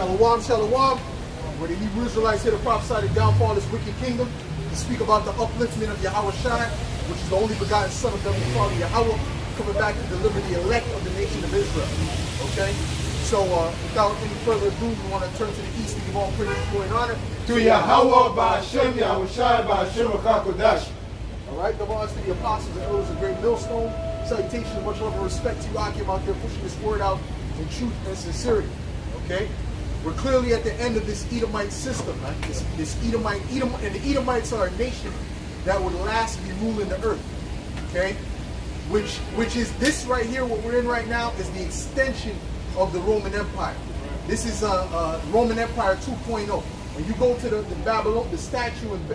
Shalom, shalom. Where the Hebrew Israelites here to prophesy the downfall of this wicked kingdom, to speak about the upliftment of Yahweh Shai, which is the only begotten Son of the Father Yahweh, coming back to deliver the elect of the nation of Israel. Okay? So, without any further ado, we want to turn to the east to give all praise, glory, and honor to Yahweh, Ba'ashem, Yahweh Shai, Ba'ashem, Kodash. Alright, the honors to the apostles and elders of Great Millstone. Salutations, much love and respect to you, Akim, out there pushing this word out in truth and sincerity. Okay? We're clearly at the end of this Edomite system, right? This Edomite, and the Edomites are a nation that would last be ruling the earth. Okay? Which is this right here, what we're in right now, is the extension of the Roman Empire. This is Roman Empire 2.0. When you go to the Babylon, the statue in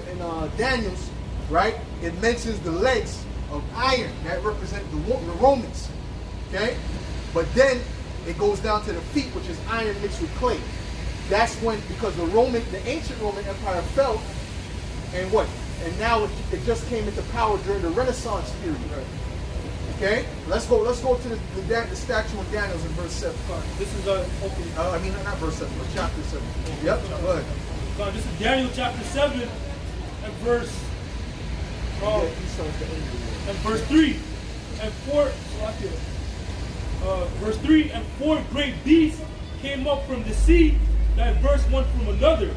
Daniel's, right? It mentions the legs of iron that represent the Romans. Okay? But then it goes down to the feet, which is iron mixed with clay. That's when, because the ancient Roman Empire fell, and what? And now it just came into power during the Renaissance period. Okay, let's go to the statue of Daniel's in verse 7. This is I mean not verse 7, but chapter 7. Yep, go ahead. This is Daniel chapter 7 and verse 3 and 4. Verse 3 and 4 great beasts came up from the sea, diverse one from another.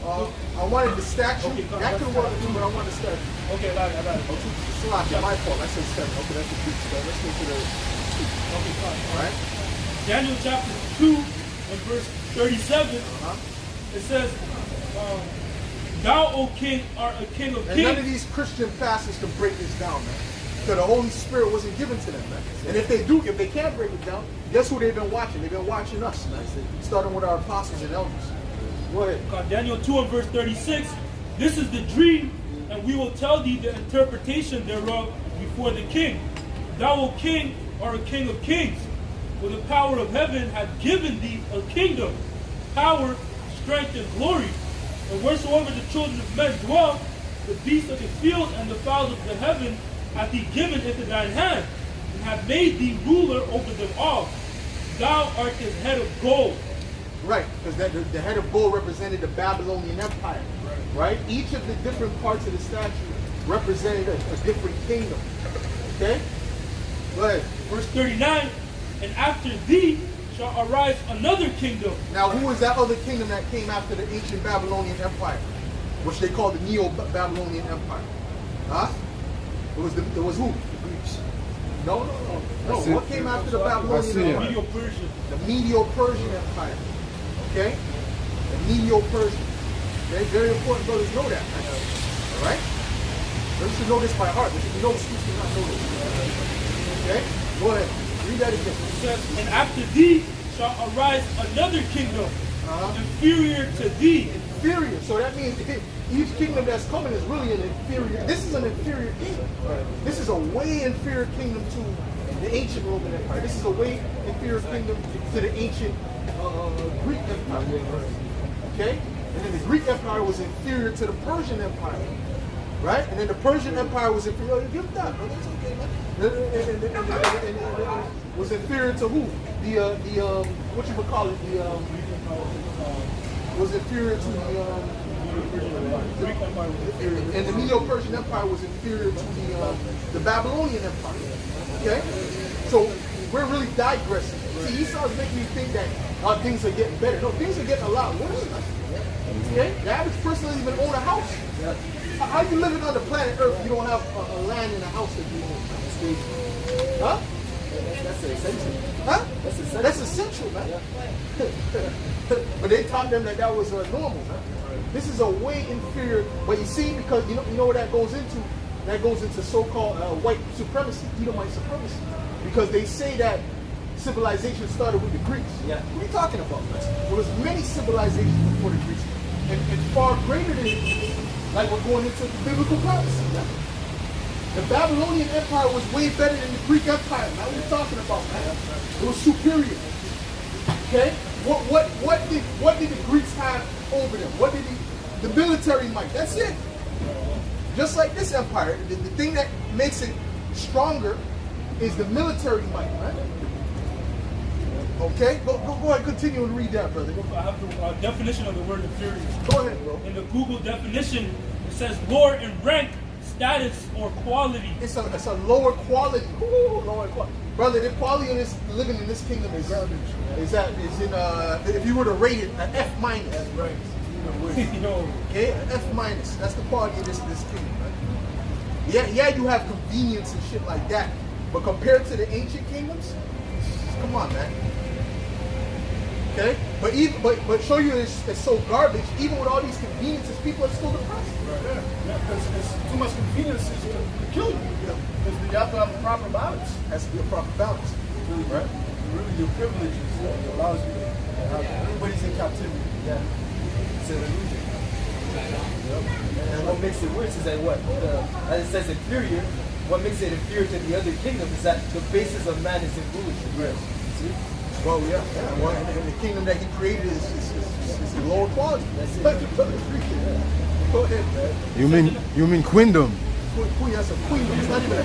I wanted the statue. Okay, that could work too, but I want the statue. Okay, I got it. Okay, my fault. I said 7. Okay, that's a big step. Let's go to the 2. Okay, fine. All right. Daniel chapter 2 and verse 37. It says, "Thou, O king, art a king of kings." And none of these Christian pastors can break this down, man. Because the Holy Spirit wasn't given to them, man. And if they can't break it down, guess who they've been watching? They've been watching us, man. Starting with our apostles and elders. Go ahead. Daniel 2 and verse 36. "This is the dream, and we will tell thee the interpretation thereof before the king. Thou, O king, art a king of kings. For the power of heaven hath given thee a kingdom, power, strength, and glory. And wheresoever the children of men dwell, the beasts of the field and the fowls of the heaven hath he given into thine hand, and hath made thee ruler over them all. Thou art his head of gold." Right, because the head of gold represented the Babylonian Empire. Right? Each of the different parts of the statue represented a different kingdom. Okay? Go ahead. Verse 39, "And after thee shall arise another kingdom." Now, who was that other kingdom that came after the ancient Babylonian Empire, which they call the Neo-Babylonian Empire? Huh? It was who? The Greeks. No. What came after the Babylonian Empire? Medo-Persian. The Medo-Persian Empire. Okay? The Medo-Persian. Okay? Very important brothers know that. Right? All right? Brothers should know this by heart. They should know speech do not know this. Okay? Go ahead. Read that again. It says, "And after thee shall arise another kingdom, inferior to thee." Inferior. So that means each kingdom that's coming is really an inferior. This is an inferior kingdom. This is a way inferior kingdom to the ancient Roman Empire. This is a way inferior kingdom to the ancient Greek Empire. Okay? And then the Greek Empire was inferior to the Persian Empire. Right? And then the Persian Empire was inferior. Give that. No, that's okay, man. And was inferior to who? What you would call it? Was inferior to and the Medo-Persian Empire was inferior to the Babylonian Empire. Okay? So we're really digressing. See, Esau's making you think that things are getting better. No, things are getting a lot worse. Okay? The average person doesn't even own a house. How are you living on the planet Earth if you don't have a land and a house that you own? Huh? That's essential. Huh? That's essential, man. But they taught them that was normal, man. This is a way inferior. But you see, because you know what that goes into? That goes into so-called white supremacy, Edomite supremacy. Because they say that civilization started with the Greeks. Yeah. What are you talking about, man? There was many civilizations before the Greeks. And far greater than it. Like we're going into the biblical prophecy. Yeah? The Babylonian Empire was way better than the Greek Empire. Now what are you talking about, man? It was superior. Okay? What did the Greeks have over them? What did the military might? That's it. Just like this empire, the thing that makes it stronger is the military might, right? Okay? Go ahead, continue and read that, brother. I have the definition of the word inferior. Go ahead, bro. In the Google definition, it says lower in rank, status, or quality. It's a lower quality. Ooh, lower quality. Brother, the quality of this living in this kingdom is garbage. Is in if you were to rate it an F minus. That's right. You know, Okay, an F minus. That's the quality of this kingdom, right? Yeah, you have convenience and shit like that. But compared to the ancient kingdoms, come on, man. Okay? But show you it's so garbage, even with all these conveniences, people are still depressed. Right. Yeah, because it's too much convenience is to kill you. Because you have to have a proper balance. Has to be a proper balance. Really, right? Really, your privileges allows you to have everybody's in captivity. Yeah. It's an illusion. Yep. And what makes it worse is that as it says inferior, what makes it inferior to the other kingdom is that the basis of man is in rulership. Right. See? Well, yeah. Well, and the kingdom that he created is lower quality. That's it. Go ahead, man. You mean queendom? Queen, that's a queen. It's not even a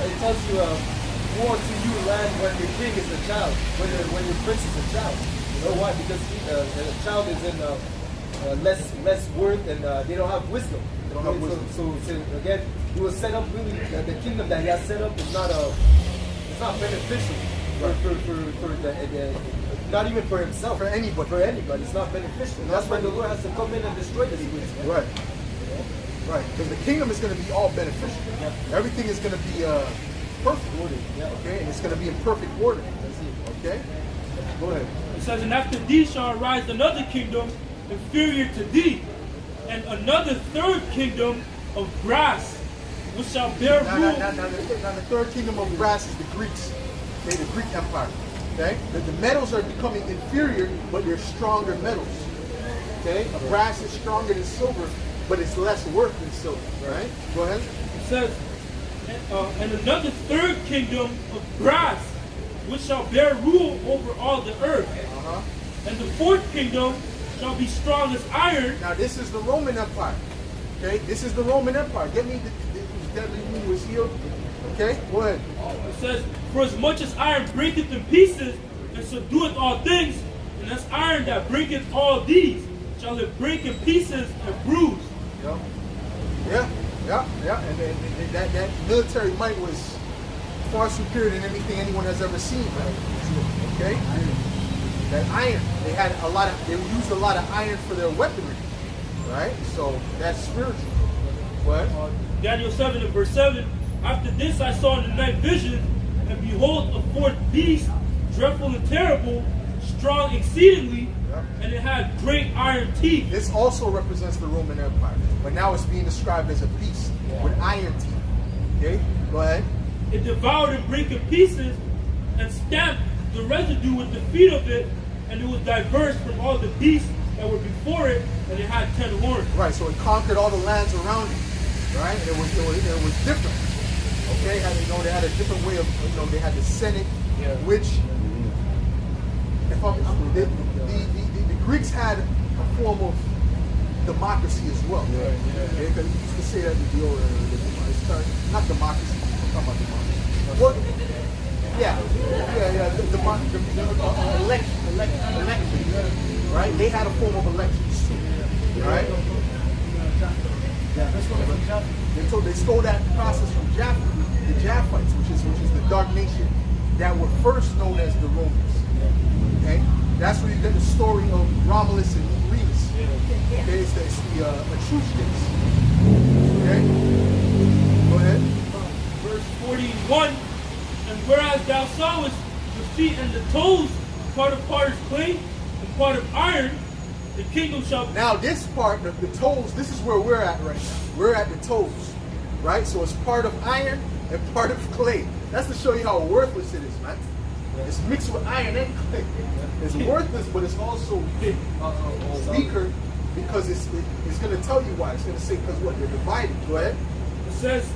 It tells you more to you land when your king is a child, when your prince is a child. You know why? Because the child is in less worth and they don't have wisdom. They don't have wisdom. So again, he was set up really. The kingdom that he has set up is not beneficial for not even for himself. For anybody. For anybody, it's not beneficial. That's why the Lord has to come in and destroy this place. Right. Right. Because the kingdom is going to be all beneficial. Yeah. Everything is going to be perfect. Order. Yeah. Okay? And it's going to be in perfect order. Okay? Go ahead. it says, and after thee shall arise another kingdom inferior to thee, and another third kingdom of brass, which shall bear Now, rule. the third kingdom of brass is the Greeks. Okay? The Greek Empire. Okay? The metals are becoming inferior, but they're stronger metals. Okay? Brass is stronger than silver, but it's less worth than silver. Right? Go ahead. It says, and another third kingdom of brass, which shall bear rule over all the earth. Uh-huh. And the fourth kingdom shall be strong as iron. Now this is the Roman Empire. Okay? This is the Roman Empire. Get me whose deadly wound was healed. Okay? Go ahead. It says, for as much as iron breaketh in pieces, and subdueth all things, and as iron that breaketh all these, shall it break in pieces and bruise. Yeah. And that military might was far superior than anything anyone has ever seen. Right? Okay? That iron, they used a lot of iron for their weaponry. Right? So that's spiritual. What? Daniel 7 and verse 7. After this I saw in the night vision, and behold, a fourth beast, dreadful and terrible, strong exceedingly, and it had great iron teeth. This also represents the Roman Empire, but now it's being described as a beast with iron teeth. Okay, go ahead. It devoured and brake in pieces, and stamped the residue with the feet of it, and it was diverse from all the beasts that were before it, and it had 10 horns. Right, so it conquered all the lands around it. Right, and it was different. Okay, they had a different way of, they had the Senate, which, the Greeks had a form of democracy as well. Okay, because you used to say that not democracy. I'm talking about democracy. Well, election. Right, they had a form of elections too. Right. They stole that process from the Japhites, which is the dark nation that were first known as the Romans. Okay, that's where you get the story of Romulus and Remus. Okay, it's the Etruscans. Okay, go ahead. Verse 41. And whereas thou sawest the feet and the toes, part of potter's clay and part of iron, the kingdom shall. Now this part, the toes, this is where we're at right now. We're at the toes, right? So it's part of iron and part of clay. That's to show you how worthless it is, man. It's mixed with iron and clay. It's worthless, but it's also weaker because it's going to tell you why. It's going to say because what? They're divided. Go ahead. It says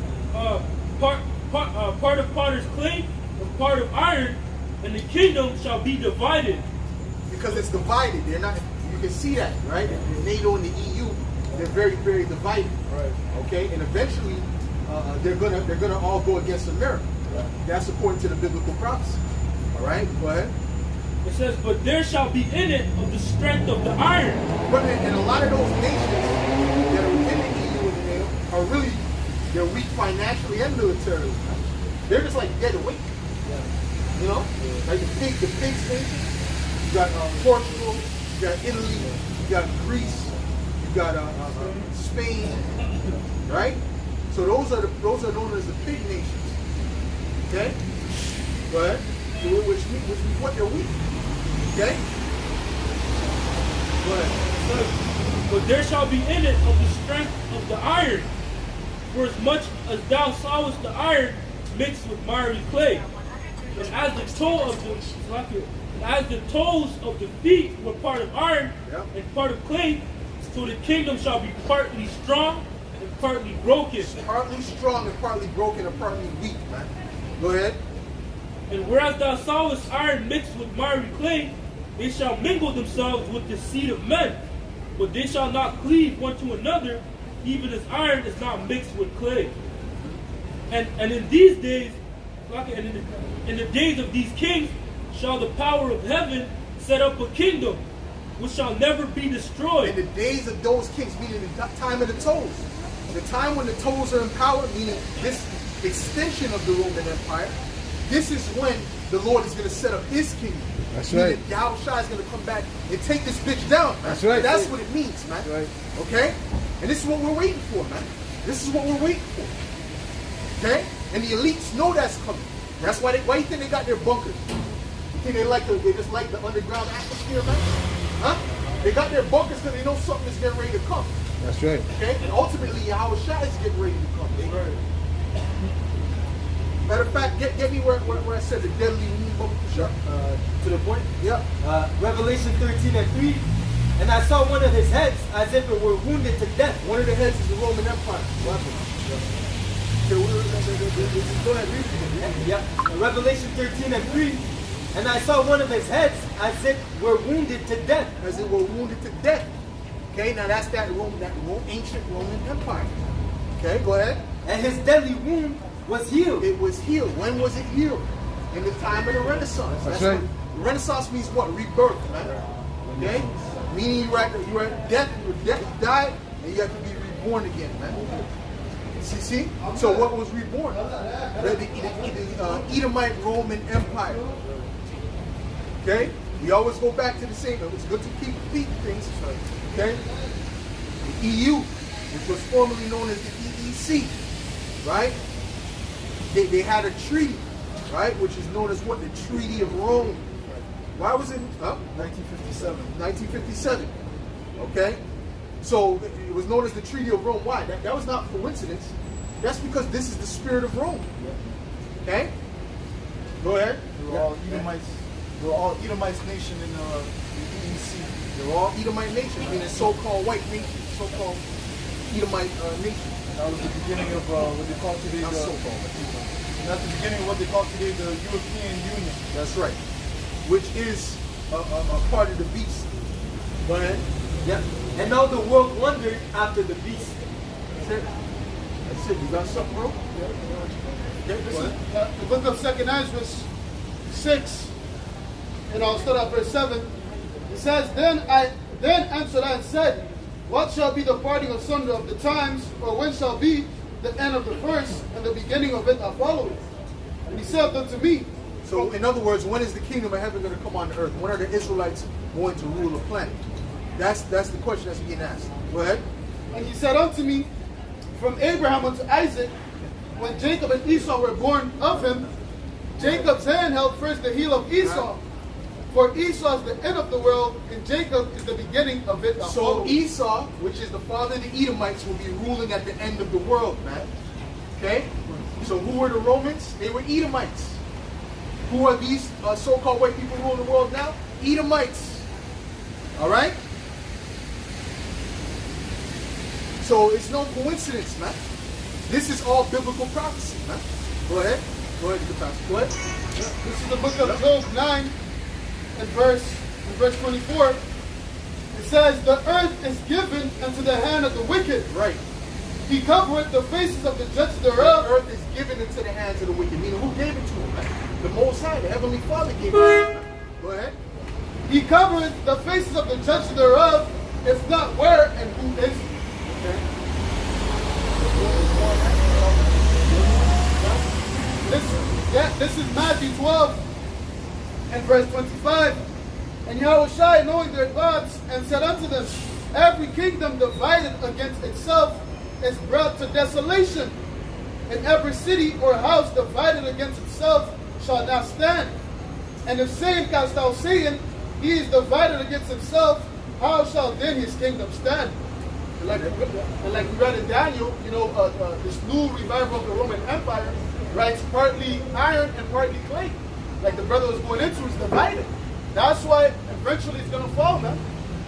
part of potter's clay and part of iron, and the kingdom shall be divided. Because it's divided. They're not. You can see that, right? In NATO and the EU, they're very, very divided. Right. Okay, and eventually they're gonna all go against America. Right. That's according to the biblical prophecy. All right, go ahead. It says, but there shall be in it of the strength of the iron. But in a lot of those nations that are within the EU and they are really, they're weak financially and militarily. They're just like dead weight. You know? Like the big nations. You got Portugal, you got Italy, you got Greece, you got Spain, right? So those are known as the big nations. Okay? Go ahead. Which means what they're weak. Okay? Go ahead. But there shall be in it of the strength of the iron. For as much as thou sawest the iron mixed with miry clay, and as the toes of the feet were part of iron and part of clay, so the kingdom shall be partly strong and partly broken. Partly strong and partly broken and partly weak, man. Go ahead. And whereas thou sawest iron mixed with miry clay, they shall mingle themselves with the seed of men, but they shall not cleave one to another, even as iron is not mixed with clay. And in these days, in the days of these kings, shall the power of heaven set up a kingdom which shall never be destroyed. In the days of those kings, meaning the time of the toes. The time when the toes are in power, meaning this extension of the Roman Empire, this is when the Lord is going to set up his kingdom. That's right. Yahushua is going to come back and take this bitch down. Man. That's right. That's what it means, man. That's right. Okay? And this is what we're waiting for, man. This is what we're waiting for. Okay? And the elites know that's coming. That's why you think they got their bunkers? You think they just like the underground atmosphere, man? Huh? They got their bunkers because they know something is getting ready to come. That's right. Okay? And ultimately, Yahushua is getting ready to come. Right. Matter of fact, get me where I said the deadly wound. Sure. To the point? Yeah. Revelation 13:3. And I saw one of his heads as if it were wounded to death. One of the heads is the Roman Empire. Okay, go ahead, read it. Yeah. Revelation 13:3. And I saw one of his heads as it were wounded to death. As it were wounded to death. Okay, now that's that ancient Roman Empire. Okay, go ahead. And his deadly wound was healed. It was healed. When was it healed? In the time of the Renaissance. That's right. Renaissance means what? Rebirth, man. Okay? Meaning you at death, you died, and you have to be reborn again, man. See? So what was reborn? The Edomite Roman Empire. Okay? We always go back to the same. It's good to keep repeating things. Okay? The EU, which was formerly known as the EEC, right? They had a treaty, right? Which is known as what? The Treaty of Rome. Why was it? 1957. 1957. Okay? So it was known as the Treaty of Rome. Why? That was not coincidence. That's because this is the spirit of Rome. Okay? Go ahead. They were all Edomites. They were all Edomites nation in the EEC. They were all Edomite nations, meaning so-called white nations, so-called Edomite nations. That was the beginning of what they call today Not so-called. that's the beginning of what they call today the European Union. That's right. Which is a part of the beast. Go ahead. Yeah. And now the world wondered after the beast. That's it. That's it. You got something, bro? This is, the book of 2nd Ezra 6, and I'll start at verse 7. It says, Then answered I and said, What shall be the parting asunder of the times, or when shall be the end of the first, and the beginning of it that followeth? And he said unto me, So, in other words, when is the kingdom of heaven going to come on earth? When are the Israelites going to rule the planet? That's the question that's being asked. Go ahead. And he said unto me, From Abraham unto Isaac, when Jacob and Esau were born of him, Jacob's hand held first the heel of Esau. For Esau is the end of the world, and Jacob is the beginning of it. So Esau, which is the father of the Edomites, will be ruling at the end of the world, man. Okay? So who were the Romans? They were Edomites. Who are these so-called white people ruling the world now? Edomites. All right? So it's no coincidence, man. This is all biblical prophecy, man. Go ahead. Go ahead, you can pass. Go ahead. This is the book of Job 9 and verse 24. It says, The earth is given into the hand of the wicked. Right. He covereth the faces of the judges The thereof. earth is given into the hands of the wicked. Meaning, who gave it to him, man? the Most High, the Heavenly Father gave us. Go ahead. He covered the faces of the judges thereof, if not where and who is. Okay. This is Matthew 12 and verse 25. And Yahushua, knowing their thoughts, and said unto them, every kingdom divided against itself is brought to desolation, and every city or house divided against itself shall not stand. And if saying cast out Satan, he is divided against himself, how shall then his kingdom stand? And like we read in Daniel, this new revival of the Roman Empire, right? It's partly iron and partly clay. Like the brother was going into, it's divided. That's why eventually it's going to fall, man.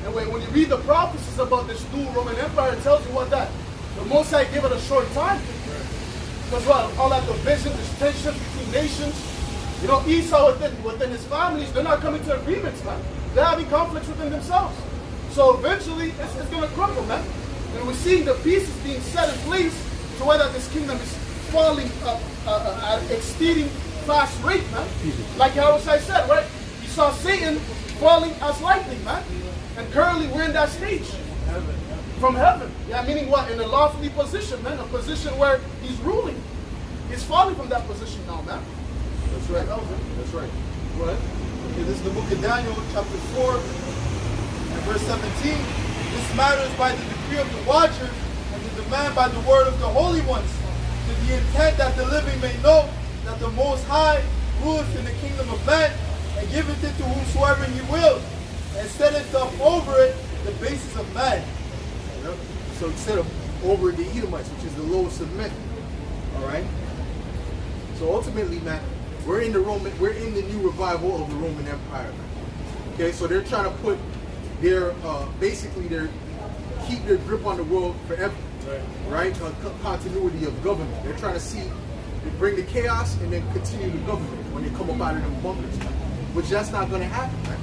And when you read the prophecies about this new Roman Empire, it tells you what that. The Most High gave it a short time. Because all that division, this tension between nations, Esau within his families, they're not coming to agreements, man. They're having conflicts within themselves. So eventually, it's going to crumble, man. And we're seeing the pieces being set in place to whether this kingdom is falling at an exceeding fast rate, man. Like Yahushua said, right? You saw Satan falling as lightning, man. And currently, we're in that stage. From heaven. Yeah, meaning what? In a lofty position, man. A position where he's ruling. He's falling from that position now, man. That's right. That's right. What? Okay, this is the book of Daniel, chapter 4, and verse 17. This matter is by the decree of the watchers, and the demand by the word of the holy ones, to the intent that the living may know that the Most High ruleth in the kingdom of man, and giveth it to whomsoever he will, and setteth up over it the basis of man. Yep. So instead of over the Edomites, which is the lowest of men. All right. So ultimately, man, we're in the new revival of the Roman Empire, man. Okay, so they're trying to put their keep their grip on the world forever, right? Continuity of government. They're trying to bring the chaos and then continue the government when they come up out of them bunkers, man. Which that's not going to happen, man.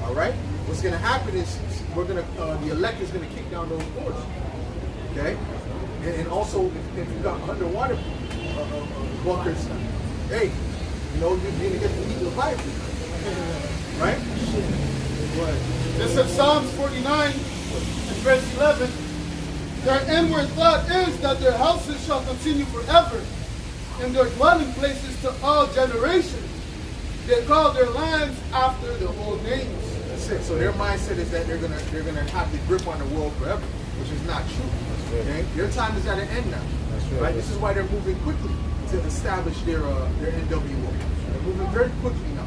All right. What's going to happen is the elect is going to kick down those doors, okay? And also, if you got underwater bunkers, hey, you're going to get to eat the fire, right? This is Psalms 49 and verse 11. Their inward thought is that their houses shall continue forever, and their dwelling places to all generations. They call their lands after the old names. That's it. So their mindset is that they're gonna have the grip on the world forever, which is not true. Okay, their time is at an end now. Right. This is why they're moving quickly to establish their NWO. They're moving very quickly now.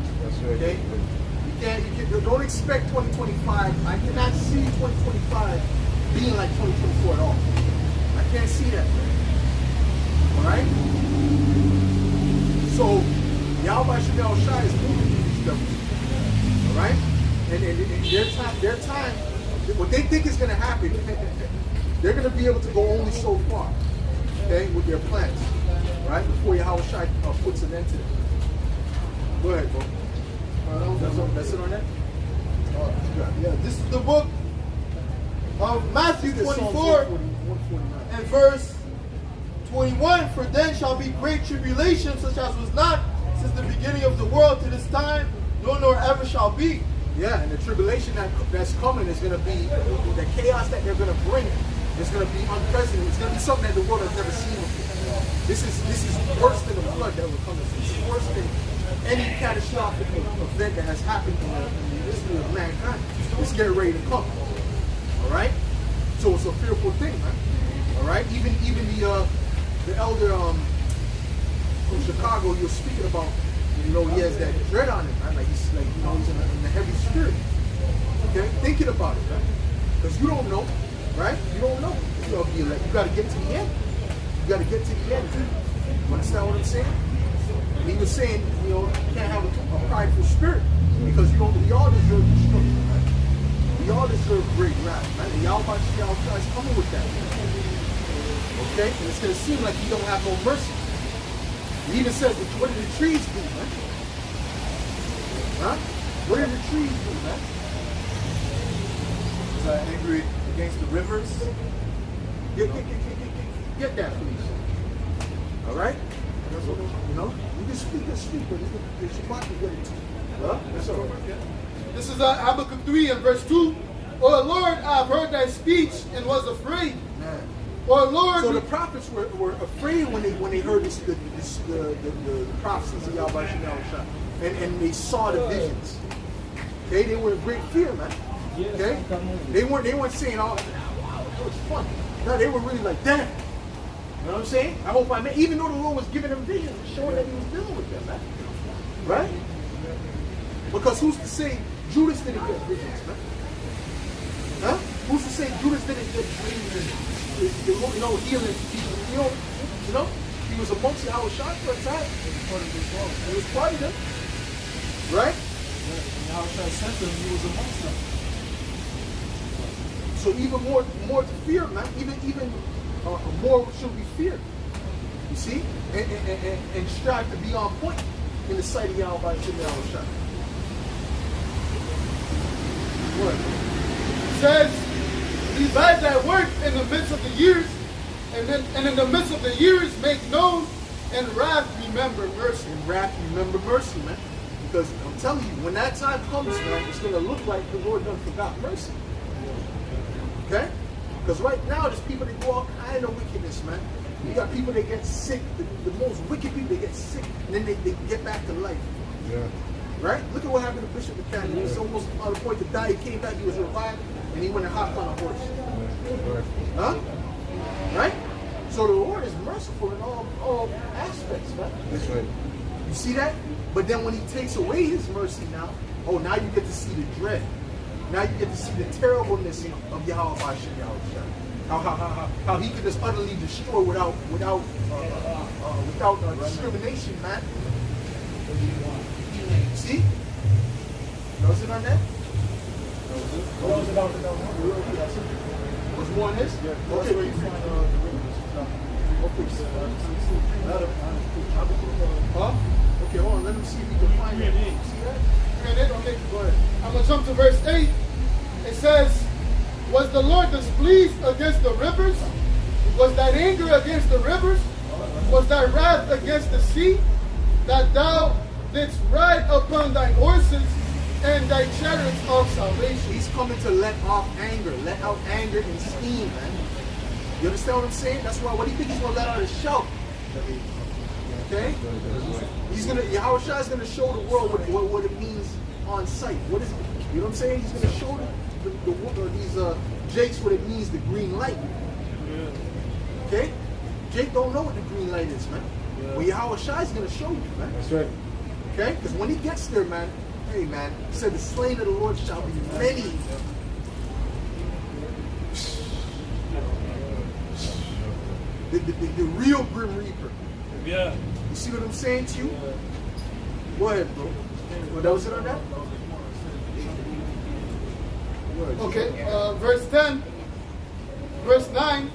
Okay. You don't expect 2025. I cannot see 2025 being like 2024 at all. I can't see that. All right. So Yahweh Shai is moving through these devils. All right. And their time, what they think is going to happen, they're going to be able to go only so far, okay, with their plans, right, before Yahweh Shai puts an end to them. Go ahead, bro. That's it on that? Yeah, this is the book of Matthew 24 and verse 21. For then shall be great tribulation, such as was not since the beginning of the world to this time, nor ever shall be. Yeah, and the tribulation that's coming is going to be, the chaos that they're going to bring is going to be unprecedented. It's going to be something that the world has never seen before. This is worse than the flood that will come. This is worse than any catastrophic event that has happened in the history of mankind. It's getting ready to come. All right? So it's a fearful thing, man. All right? Even the elder from Chicago, you're speaking about, he has that dread on him, man. Like he's in the heavy spirit. Okay? Thinking about it, man. Because you don't know, right? You don't know. You got to get to the end. You got to get to the end. You understand what I'm saying? And he was saying, you can't have a prideful spirit because we all deserve destruction, right? We all deserve great wrath, right? And y'all is coming with that. Okay? And it's going to seem like he don't have no mercy. He even says, what did the trees do, man? Huh? What did the trees do, man? Is I angry against the rivers? Get that, please. All right? You know, you can speak, but it's your body get it. Huh? That's all right. This is Habakkuk 3 and verse 2. O Lord, I have heard thy speech and was afraid. Man. O Lord, So the prophets were afraid when they heard the prophecies of Yahweh Shah, and they saw the visions. Okay, they were in great fear, man. Okay, they weren't saying, "Oh, wow, it was fun." No, they were really like, "Damn." You know what I'm saying? I hope I made, even though the Lord was giving them visions, showing that He was dealing with them, man. Right? Because who's to say Judas didn't get visions, man? Huh? Who's to say Judas didn't get dreams and healing people? You know, he was amongst the Shah for a time. He was part of them, right? When Yahushua sent them, he was amongst them. So even more to fear, man. Even more should be feared. You see, and strive to be on point in the sight of Yahweh Shah. What? says, divide thy work in the midst of the years, and in the midst of the years make known, and wrath remember mercy. And wrath remember mercy, man. Because I'm telling you, when that time comes, man, it's going to look like the Lord done forgot mercy. Okay? Because right now, there's people that do all kind of wickedness, man. You got people that get sick, the most wicked people, they get sick, and then they get back to life. Yeah. Right? Look at what happened to Bishop McCann. He was almost on the point to die. He came back, he was revived, and he went and hopped on a horse. Huh? Right? So the Lord is merciful in all aspects, man. That's right. You see that? But then when He takes away His mercy now you get to see the dread. Now you get to see the terribleness of Yahweh Hashem Yahweh. How He can just utterly destroy without discrimination, man. See? Notice it on that? What was about the What's more on this? Yeah. Okay. Where you find Huh? Okay, hold on. Let me see if we can find it. See that? Okay, Go ahead. I'm going to jump to verse 8. It says, was the Lord displeased against the rivers? Was thine anger against the rivers? Was thy wrath against the sea? That thou didst ride upon thine horses and thy chariots of salvation. He's coming to let out anger and steam, man. You understand what I'm saying? That's why. What do you think He's gonna let out a shout? Okay? Yahweh Shah is gonna show the world what it means on sight. What is it? You know what I'm saying? He's gonna show these Jakes what it means, the green light. Okay? Jake don't know what the green light is, man. Well, Yahweh Shah is gonna show you, man. That's right. Okay? Because when He gets there, man, hey, man, He said the slain of the Lord shall be many. The real Grim Reaper. Yeah. You see what I'm saying to you? Go ahead, bro. Well, that was it on that? Okay, verse 10, verse 9,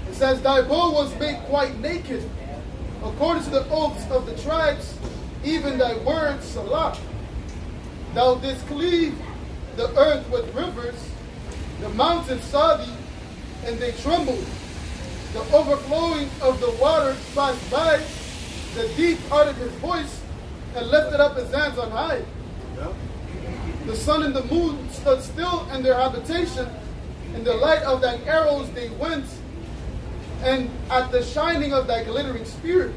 it says, thy bow was made quite naked, according to the oaths of the tribes, even thy words, Salah. Thou didst cleave the earth with rivers, the mountains saw thee, and they trembled. The overflowing of the water passed by, the deep uttered his voice, and lifted up his hands on high. Yeah. The sun and the moon stood still in their habitation. In the light of thy arrows they went, and at the shining of thy glittering spear.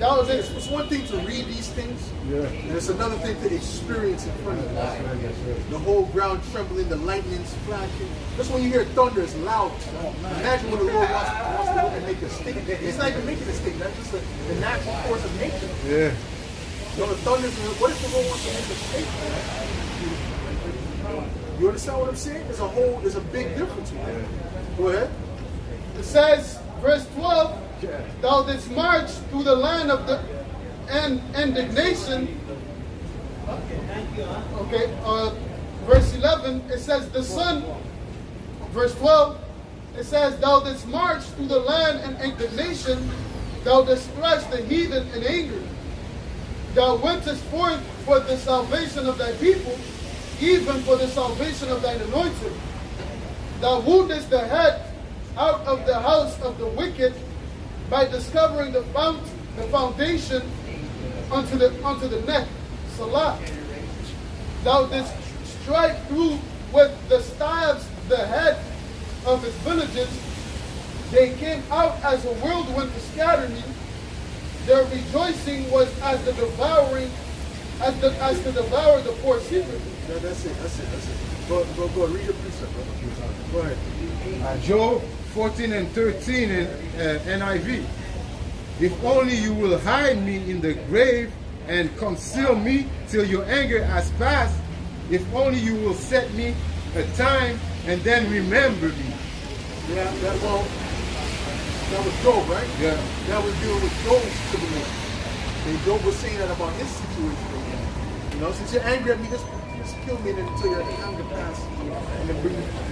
It's one thing to read these things, Yeah. and it's another thing to experience in front of you. That's right. The whole ground trembling, the lightning's flashing. That's when you hear thunder, it's loud. Imagine when the Lord wants to look and make a stick. He's not even making a stick, that's just the natural force of nature. Yeah. So the thunder, what if the Lord wants to make a stick? You understand what I'm saying? There's a big difference. Man. Go ahead. It says, verse 12, thou didst march through the land of the indignation. Okay, verse 11, it says, the sun, verse 12, it says, thou didst march through the land in indignation, thou didst thresh the heathen in anger. Thou wentest forth for the salvation of thy people, even for the salvation of thine anointed. Thou woundest the head out of the house of the wicked. by discovering the foundation unto the neck, Salah. Thou didst strike through with the staves the head of his villages. They came out as a whirlwind to scatter me. Their rejoicing was as to devour the poor secretly. That's it. Go, read your precept, brother. Go ahead. Job 14 and 13 in NIV. If only you will hide me in the grave and conceal me till your anger has passed. If only you will set me a time and then remember me. Yeah, that was Job, right? Yeah. That was dealing with Job's tribulation. And Job was saying that about his situation. You know, since you're angry at me, just kill me until your anger passes, and then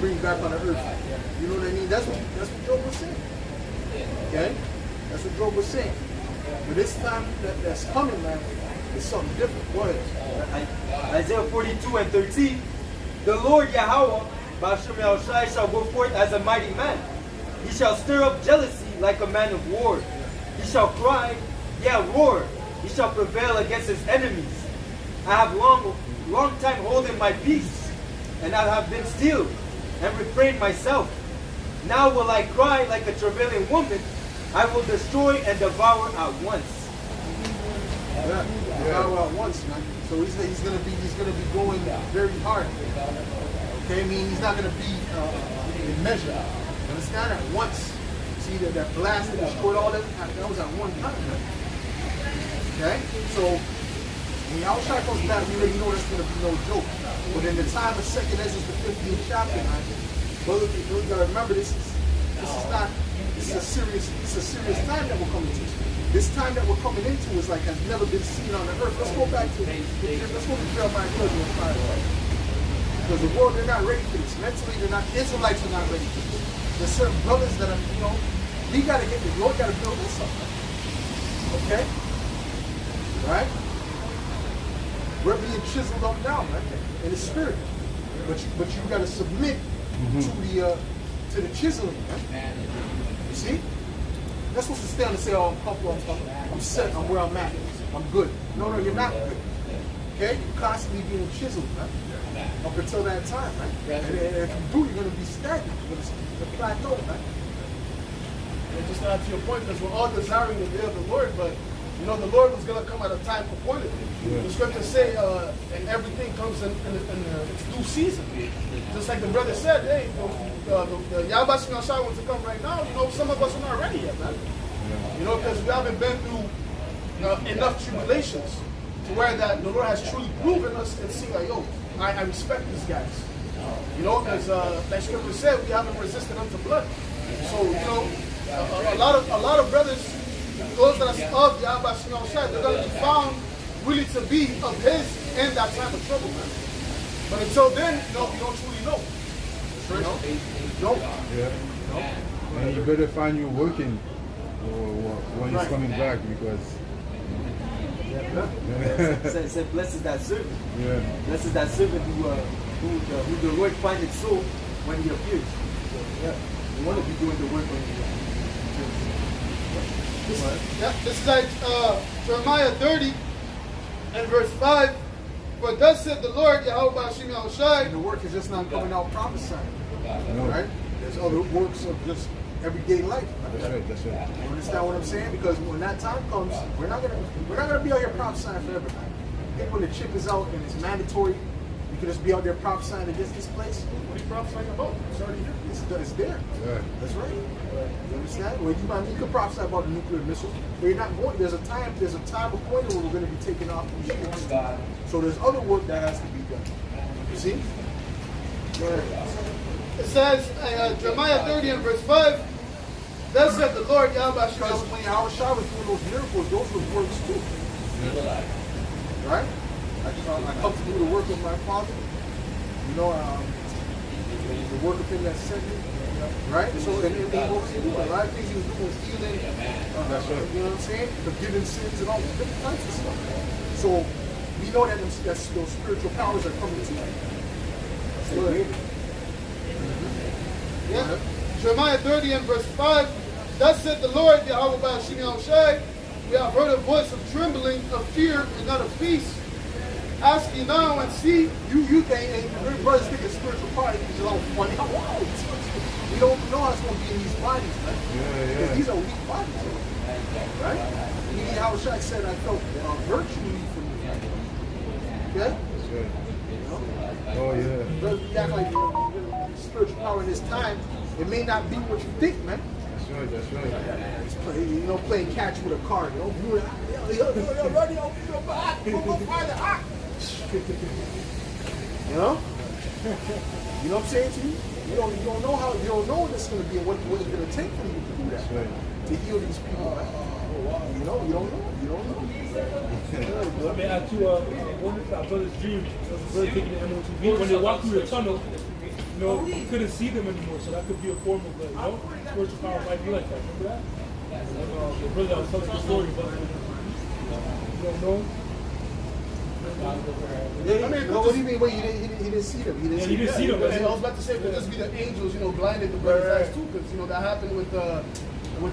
bring me back on the earth. You know what I mean? That's what Job was saying. Okay? That's what Job was saying. But this time that's coming, man, is something different. Go ahead. Isaiah 42 and 13. The Lord Yahweh, Ba'ashem Yahushai, shall go forth as a mighty man. He shall stir up jealousy like a man of war. He shall cry, yeah, roar. He shall prevail against his enemies. I have long time holding my peace, and I have been still and refrained myself. Now will I cry like a travailing woman. I will destroy and devour at once. Devour at once, man. So he's gonna be going very hard. Okay, I mean he's not gonna be in measure. But it's not at once. See that blast that destroyed all that was at one time. Man. Okay, so when Yahushua comes back, we already know that's gonna be no joke. But in the time of 2nd Ezra, the 15th chapter, man, brother, you gotta remember this is a serious time that we're coming to. This time that we're coming into is like has never been seen on the earth. Let's go back to Jeremiah 30 and 5. Because the world, they're not ready for this. Mentally, they're not. Israelites are not ready for this. There's certain brothers that are, we gotta get the Lord gotta build this up. Okay? Right? We're being chiseled up now, man, in the spirit. But you gotta submit to the chiseling, man. You see? That's supposed to stand and say, oh, I'm set, I'm where I'm at. I'm good. No, you're not good. Okay? You're constantly being chiseled, man. Up until that time, right? And if you do, you're going to be stagnant. You're going to plateau, man. And just to add to your point, because we're all desiring the day of the Lord, but the Lord was going to come at a time appointed. Yeah. The scriptures say, and everything comes in its due season. Just like the brother said, hey, the Yahweh Shai wants to come right now. Some of us are not ready yet, man. Yeah. Because we haven't been through enough tribulations to where that the Lord has truly proven us and see like, yo, I respect these guys. Because like scripture said, we haven't resisted unto blood. So, a lot of brothers, those that are of Yahweh Shai, they're going to be found really to be of his in that time of trouble, man. But until then, we don't truly know. And you better find you working when he's coming back, because Said, blessed is that servant. Yeah. Blessed is that servant who the Lord findeth so when he appears. So, we want to be doing the work when he appears. This is like Jeremiah 30 and verse 5. For thus said the Lord, Yahweh Hashem Yahushai. And the work is just not coming out prophesying. Right? There's other works of just everyday life. Right? That's right. You understand what I'm saying? Because when that time comes, we're not gonna be out here prophesying forever, man. I think when the chip is out and it's mandatory, you can just be out there prophesying against this place. What are you prophesying about? It's already here. It's there. Yeah. That's right. You understand? Well, you can prophesy about the nuclear missile, but you're not going. There's a time appointed where we're going to be taken off from ships. So there's other work that has to be done. You see? Go ahead. It says, Jeremiah 30 and verse 5, thus said the Lord, Yahweh Hashem. Because when Yahushua was doing those miracles, those were works too. Right? I come to do the work of my Father. The work of him that sent me. Right? So, and he was doing a lot of things he was doing was healing. That's right. You know what I'm saying? Forgiving sins and all different types of stuff. So, we know that those spiritual powers are coming to you. Yeah. Jeremiah 30 and verse 5, Thus said the Lord, Yahweh Ba'ashim Yahushai, we have heard a voice of trembling, of fear, and not of peace. Ask ye now and see. You think, and brothers think it's spiritual power because it's all funny. We don't know how it's going to be in these bodies, man. Because these are weak bodies, right? How Shaq said, I felt virtue leave from you. Okay? That's right. You know? Oh yeah. Brothers, we act like spiritual power in this time. It may not be what you think, man. That's right. That's right. It's you know, playing catch with a card. You know, run, you know? You know what I'm saying to you? You don't know how, you don't know what it's going to be and what it's going to take for you to do that. That's right. To heal these people, man. You know, you don't know. You don't know. I mean, I too, one of our brother's dream was a brother taking the MOTV. When they walked through the tunnel, you know, you couldn't see them anymore, so that could be a form of, you know, spiritual power might be like that. Remember that? And, the brother that was telling the story about it. You don't know? Yeah, I mean, what do you mean? Wait, he didn't see them. He didn't see them. I was about to say, could this be the angels, you know, blinded the brother's eyes too? Because, you know, that happened with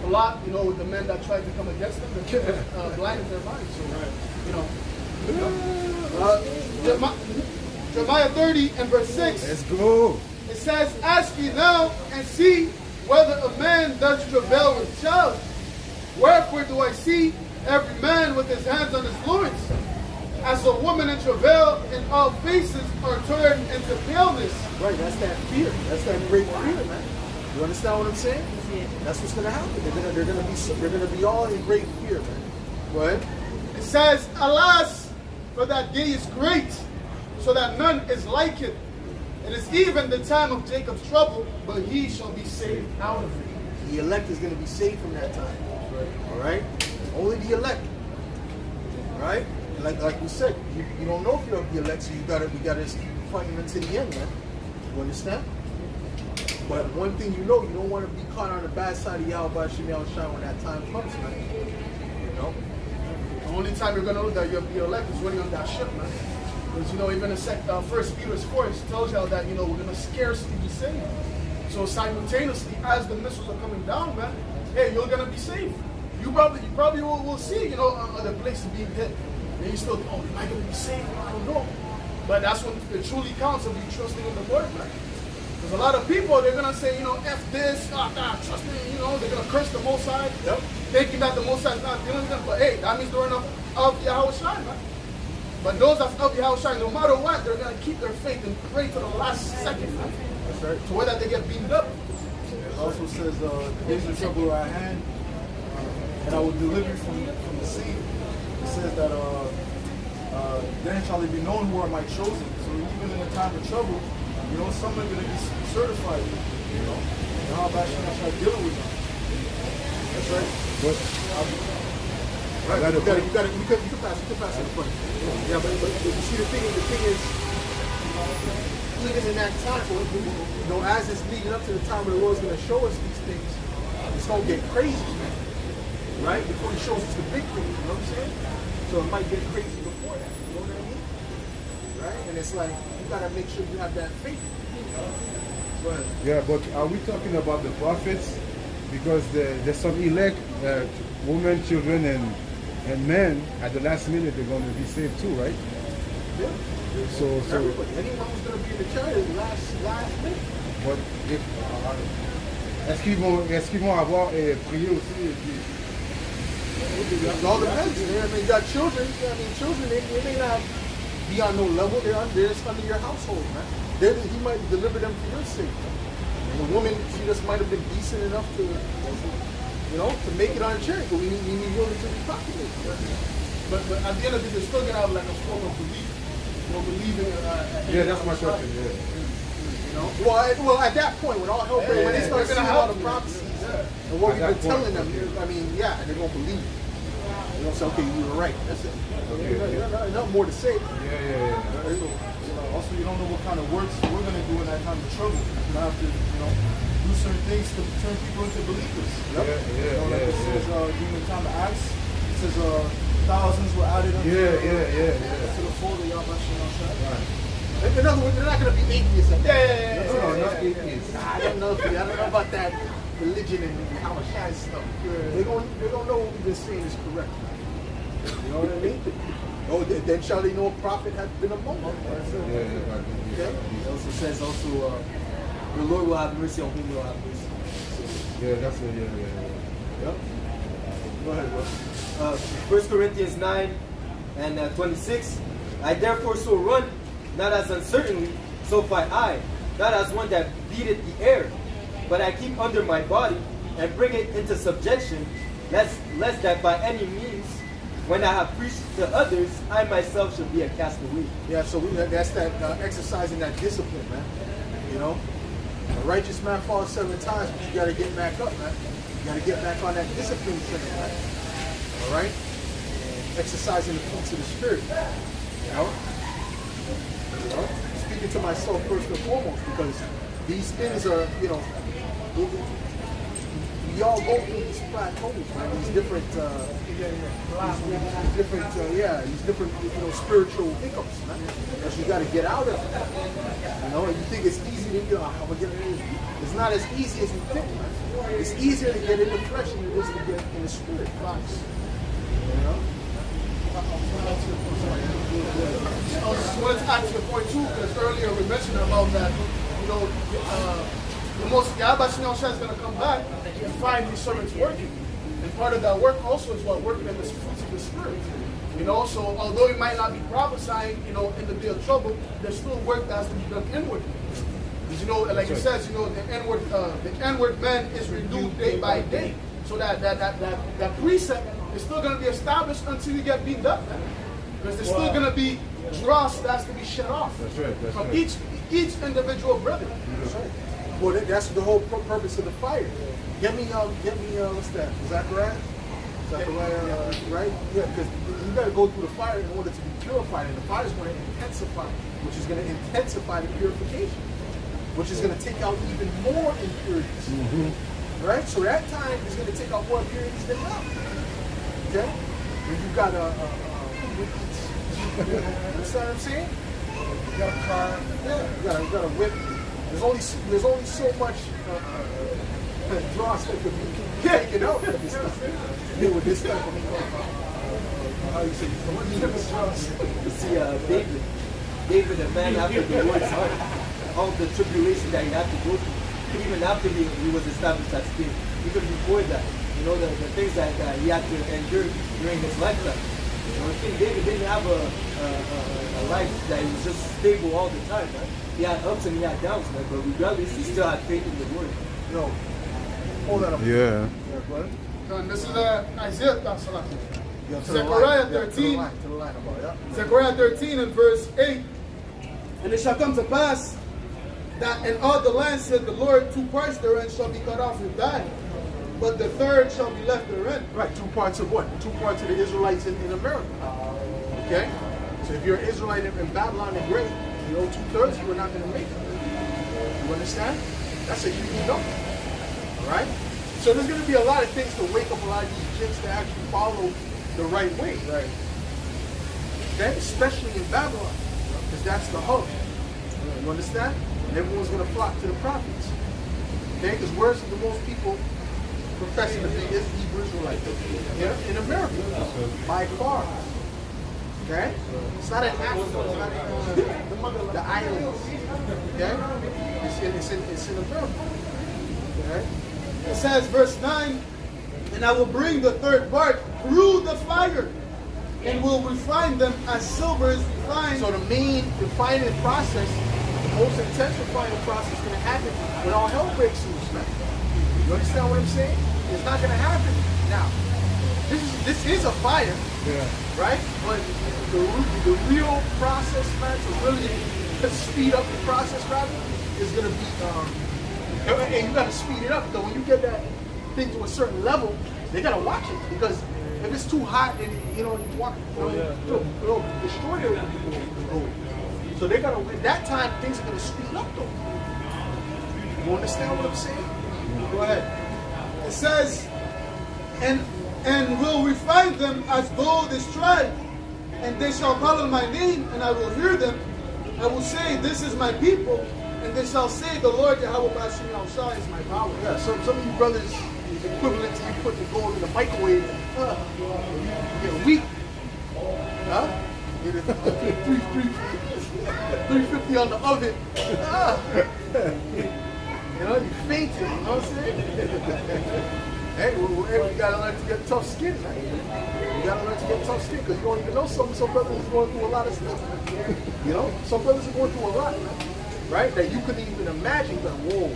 Lot, you know, with the men that tried to come against them, that blinded their minds. So, you know. Jeremiah 30 and verse 6. Let's go. It says, ask ye now and see whether a man does travail with child. Wherefore do I see every man with his hands on his loins? As a woman in travail, and all faces are turned into paleness. Right, that's that fear. That's that great fear, man. You understand what I'm saying? That's what's gonna happen. They're gonna be all in great fear, man. Go ahead. It says, alas, for that day is great, so that none is like it. It is even the time of Jacob's trouble, but he shall be saved out of it. The elect is gonna be saved from that time. All right? Only the elect. Right? Like we said, you don't know if you're the elect, so we gotta just keep fighting until the end, man. You understand? But one thing you know, you don't want to be caught on the bad side of Yahweh Shemel Shine when that time comes, man. You know? The only time you're going to know that you're the elect is when you're on that ship, man. Because, you know, even in 1 Peter 4, it tells you that, you know, we're going to scarcely be saved. So simultaneously, as the missiles are coming down, man, hey, you're going to be saved. You probably will see, you know, other places being hit. And you still, oh, am I going to be saved? I don't know. But that's when it truly counts of you trusting in the word, man. Because a lot of people, they're going to say, you know, F this, trust me, you know, they're going to curse the Most High, thinking that the Most High is not dealing with them. But hey, that means they're of Yahweh Shai, man. But those that's of Yahweh Shai, no matter what, they're going to keep their faith and pray to the last second, man. That's right. To where that they get beaten up. It also says, days of trouble are at hand, and I will deliver you from the sea. It says that, then shall it be known who are my chosen. So even in the time of trouble, you know, some are going to be certified, you know. And how about you start dealing with them? That's right. But Right. You can pass it in front. Yeah, but you see the thing is, even in that time, you know, as it's leading up to the time where the Lord's going to show us these things, it's going to get crazy, man. Right? Before he shows us the big things, you know what I'm saying? So it might get crazy before that, you know what I mean? Right? And it's like, you got to make sure you have that faith. But yeah, but are we talking about the prophets? Because there's some elect women, children, and men at the last minute they're going to be saved too, right? yeah. So Everybody, anyone who's going to be in the church is last minute. but if est-ce qu'ils vont avoir prié aussi et puis It all depends. I mean, you got children. I mean, children, they may not be on no level. They're just under your household, man. He might deliver them for your sake. And the woman, she just might have been decent enough to, you know, to make it on church. But we need women to be populated. But at the end of it, they're still going to have like a form of belief. You know, believing. yeah, that's my question. Yeah. You know? Well, at that point, when all hell breaks, when they start they're seeing gonna all have the to. prophecies Yeah. and what we've At been that telling point, them, I mean, yeah, and they're going to believe. You know, say, okay, you were right. That's it. Okay. Nothing more to say. Yeah. Also, you don't know what kind of works we're going to do in that time of trouble. You have to, you know, do certain things to turn people into believers. You know, like it says during the time of Acts, it says thousands were added unto to the fold of Yahweh Shai. Right. In other words, they're not going to be atheists. Yeah. No, not atheists. I don't know about that religion and how much stuff. They're gonna know what we've been saying is correct. You know what I mean? Oh, then shall they know a prophet has been among them. Okay? It also says the Lord will have mercy on whom he will have mercy. Yeah, that's it. Yep. Go ahead, bro. 1 Corinthians 9 and 26. I therefore so run, not as uncertainly, so fight I, not as one that beateth the air, but I keep under my body and bring it into subjection, lest that by any means, when I have preached to others, I myself shall be a castaway. Yeah, so that's that exercising that discipline, man. You know, a righteous man falls 7 times, but you got to get back up, man. You got to get back on that discipline train, man. All right, exercising the fruits of the spirit. You know, speaking to myself first and foremost, because these things are, you know, we all go through these plateaus, man. These different, these different, you know, spiritual hiccups, man. That you got to get out of. You know, and you think it's easy to, you know, I'm gonna get it. It's not as easy as you think, man. It's easier to get in the flesh than it is to get in the spirit. You know. I just wanted to add to the point too, because earlier we mentioned about that, you know, the most Yahweh is going to come back and find these servants working. And part of that work also is what working in the fruits of the spirit. You know, so although he might not be prophesying, you know, in the day of trouble, there's still work that has to be done inwardly. Because, you know, like it says, you know, the inward man is renewed day by day. So that precept is still going to be established until you get beat up, man. Because there's still going to be dross that has to be shut off from each individual brother. That's right. Well, that's the whole purpose of the fire. Get me, what's that? Zechariah, right? Yeah, because you got to go through the fire in order to be purified, and the fire is going to intensify, which is going to intensify the purification, which is going to take out even more impurities. Right? So that time is going to take out more impurities than now. Okay? When you got you understand what I'm saying? You got a car, yeah, you got a whip. There's only so much dross that could be taken out with this stuff. With this type of how you say dross. You see, David, a man after the Lord's heart, all the tribulation that he had to go through, even after he was established as king, even before that, you know, the things that he had to endure during his lifetime. You know, King David didn't have a life that was just stable all the time, man. He had ups and he had downs, man, but regardless, he still had faith in the Word. No. Hold that up. Yeah. And this is Isaiah, Yeah, Zechariah 13. To the line about, yeah. Zechariah 13 and verse 8. And it shall come to pass that in all the land, said the Lord, 2 parts therein shall be cut off and die, but the third shall be left therein. Right, 2 parts of what? 2 parts of the Israelites in America. Okay? So if you're an Israelite in Babylon the Great, you know 2/3 you are not going to make it. You understand? That's a huge number. Alright? So there's going to be a lot of things to wake up a lot of these kids to actually follow the right way. Right. Okay? Especially in Babylon. Because that's the hub. You understand? And everyone's going to flock to the prophets. Okay? Because where's the most people professing to be Hebrew Israelite? Yeah? In America. By far. Okay? It's not in Africa. It's not in the islands. Okay? It's in America. Okay? It says, verse 9, and I will bring the third part through the fire, and will refine them as silver is refined. So the main refining process, the most intense refining process is going to happen when all hell breaks loose, man. You understand what I'm saying? It's not going to happen now. This is a fire, right? But the real process, man, to really speed up the process, rather, is going to be, and you got to speed it up. Though when you get that thing to a certain level, they got to watch it, because if it's too hot, then it'll destroy the gold. So they got to. At that time, things are going to speed up, though. You understand what I'm saying? Go ahead. It says, and will refine them as gold is tried, and they shall call on my name, and I will hear them, I will say, this is my people, and they shall say, the Lord Yahweh Bashim Yahushua is my power. Yeah, some of you brothers is equivalent to you putting the gold in the microwave. You get weak. Huh? You get 350 on the oven. You know, you fainted, you know what I'm saying? Hey, we gotta learn to get tough skin, man. You gotta learn to get tough skin, because you don't even know some brothers are going through a lot of stuff. You know, some brothers are going through a lot, man. Right? That you couldn't even imagine, that, whoa,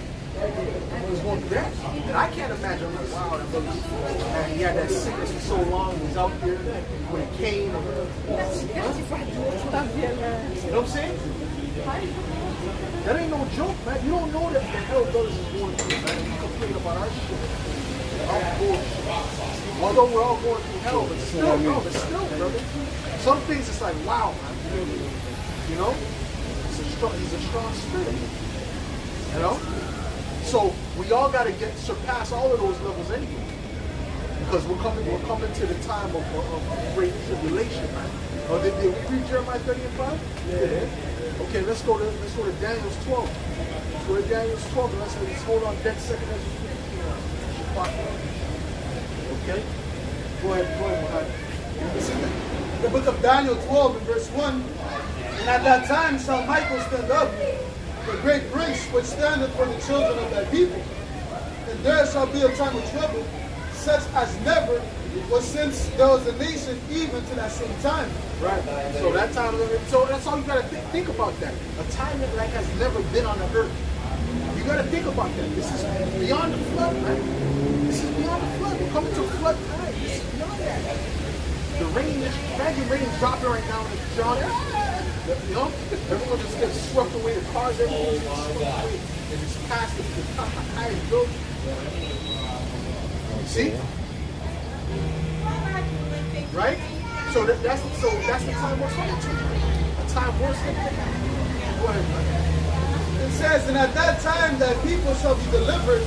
was going through that. And I can't imagine. I'm like, wow, that brother, man, he had that sickness for so long, he was out there with a cane. You know what I'm saying? That ain't no joke, man. You don't know that the hell brothers is going through, man. We complain about our shit. Our bullshit. Although we're all going through hell, but still, brother. Some things it's like, wow, man. You know? He's a strong spirit. You know? So we all gotta surpass all of those levels anyway. Because we're coming to the time of great tribulation, man. Did we read Jeremiah 30 and 5? Yeah. Okay, let's go to Daniel's 12. Let's go to Daniel's 12 and let's hold on dead second as we okay? Go ahead, Muhammad. This is the book of Daniel 12 and verse 1. And at that time shall Michael stand up, the great prince which standeth for the children of thy people. And there shall be a time of trouble, such as never was since there was a nation even to that same time. Right. So that time, so that's all you gotta think about that. A time that like has never been on the earth. You gotta think about that. This is beyond the flood, man. This is beyond the flood. We're coming to flood time. This is beyond that. The rain, imagine rain dropping right now and it's drowning. You know? Everyone just gets swept away, the cars, everything gets swept away. And it's past the highest building. See? Right? So that's the time we're coming to. A time worse than that. Go ahead, man. It says, and at that time that people shall be delivered,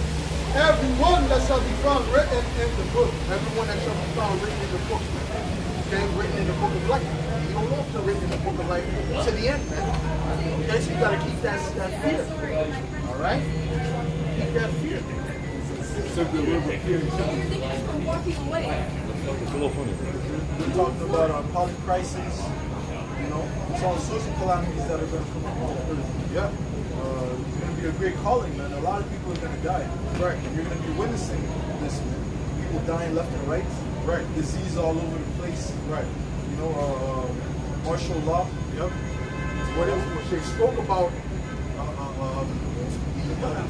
every one that shall be found written in the book. Everyone that shall be found written in the book. Okay, written in the book of life. You don't know if they're written in the book of life to the end, man. Okay, so you gotta keep that fear. Alright? Keep that fear. Simply a little bit fear. We're talking about polycrisis, you know, it's all sorts of calamities that are going to come upon the earth. Yeah. It's going to be a great calling, man. A lot of people are going to die. Right. And you're going to be witnessing this, man. People dying left and right. Right. Disease all over the place. Right. You know, martial law. Yep. What they spoke about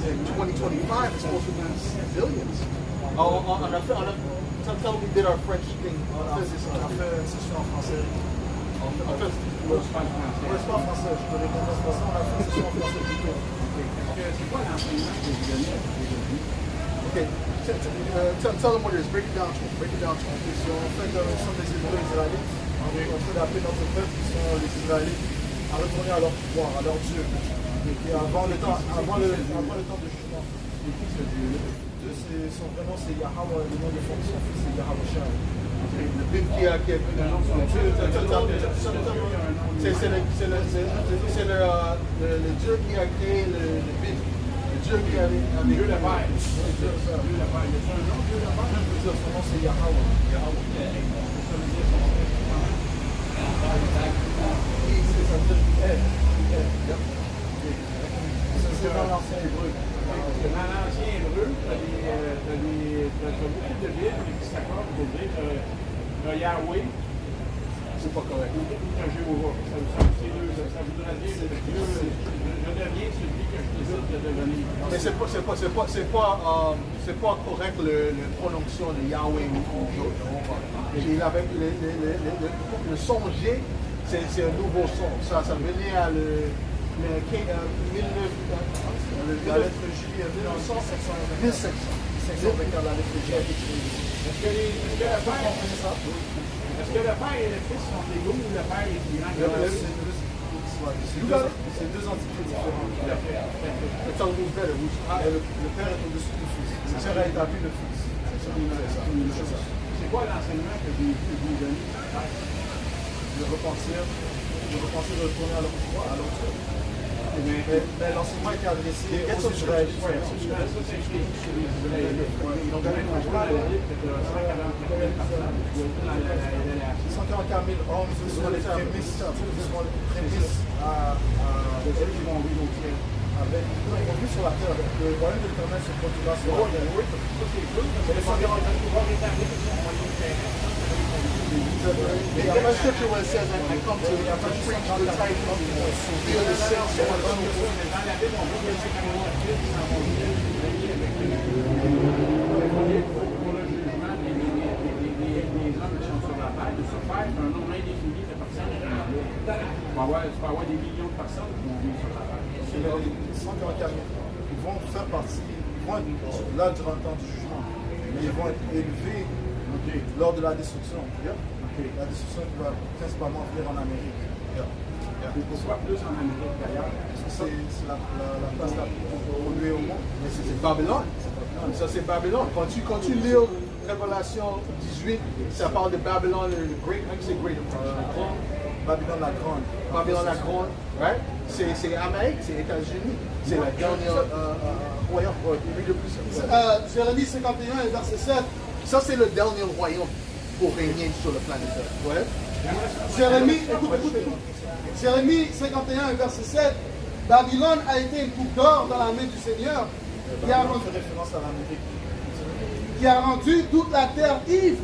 in 2025 is supposed to be billions. Tell we did our French thing. On a fait une session en français. On fait pas français. Je connais pas français. On a fait une session en français plutôt. C'est quoi l'enseignement que vous donnez aujourd'hui? Okay. Tell them what it is. Break it down to them. Si on fait some des Hébreux israélites, on fait d'appeler notre peuple qui sont les Israélites à retourner à leur pouvoir, à leur Dieu. Et avant le temps de jugement. Et qui ce Dieu? Son prénom c'est Yahweh, le nom de son fils c'est Yahweh. Le Bible qui a pris le nom de son Dieu, c'est le Dieu qui a créé le Bible. Le Dieu qui a Dieu le Père. Dieu le Père. Son nom c'est Yahweh. C'est dans l'ancien hébreu. Dans l'ancien hébreu, tu as beaucoup de villes qui s'accordent pour dire Yahweh. C'est pas correct. Un Jéhovah. Ça voudrait dire que Dieu, je deviens celui que je décide de devenir. Mais c'est pas correct le prononciation de Yahweh ou Jéhovah. Le son G, c'est un nouveau son. Ça venait à la lettre J, 1700. La lettre J a été créée. Est-ce que le Père et le Fils sont égaux ou le Père est plus grand que le Fils? C'est deux entités différentes. Le Père est au-dessus du Fils. Le Père est appelé le Fils. C'est quoi l'enseignement que vous donnez? Le repentir, ils ont pensé de retourner à leur pouvoir, à leur Dieu. Mais l'enseignement était adressé aux Israélites. Ils ont gagné le pouvoir. 144 000 hommes, ce sont les prémices avec, ils vont vivre sur la terre. Le royaume de l'Éternel se produira sur la terre. Il y a pas de scripture where it says that I come to preach the tidings, heal the sick, so on and so forth. Tu peux avoir des millions de personnes qui vont vivre sur la terre. 144 000, ils vont faire partie, ils vont être là durant le temps du jugement, mais ils vont être élevés lors de la destruction. La destruction qui va principalement venir en Amérique. Soit plus en Amérique d'ailleurs. C'est la place la plus polluée au monde. Mais c'est Babylone. Ça, c'est Babylone. Quand tu lis Révélation 18, ça parle de Babylone, le Great, même c'est Great, Babylone la Grande. Babylone la Grande, right? C'est Amérique, c'est États-Unis. C'est la dernière royaume. Jérémie 51 et verset 7. Ça, c'est le dernier royaume pour régner sur le planète. Ouais. Jérémie, écoute. Jérémie 51 et verset 7. Babylone a été une coupe d'or dans la main du Seigneur qui a rendu toute la terre ivre.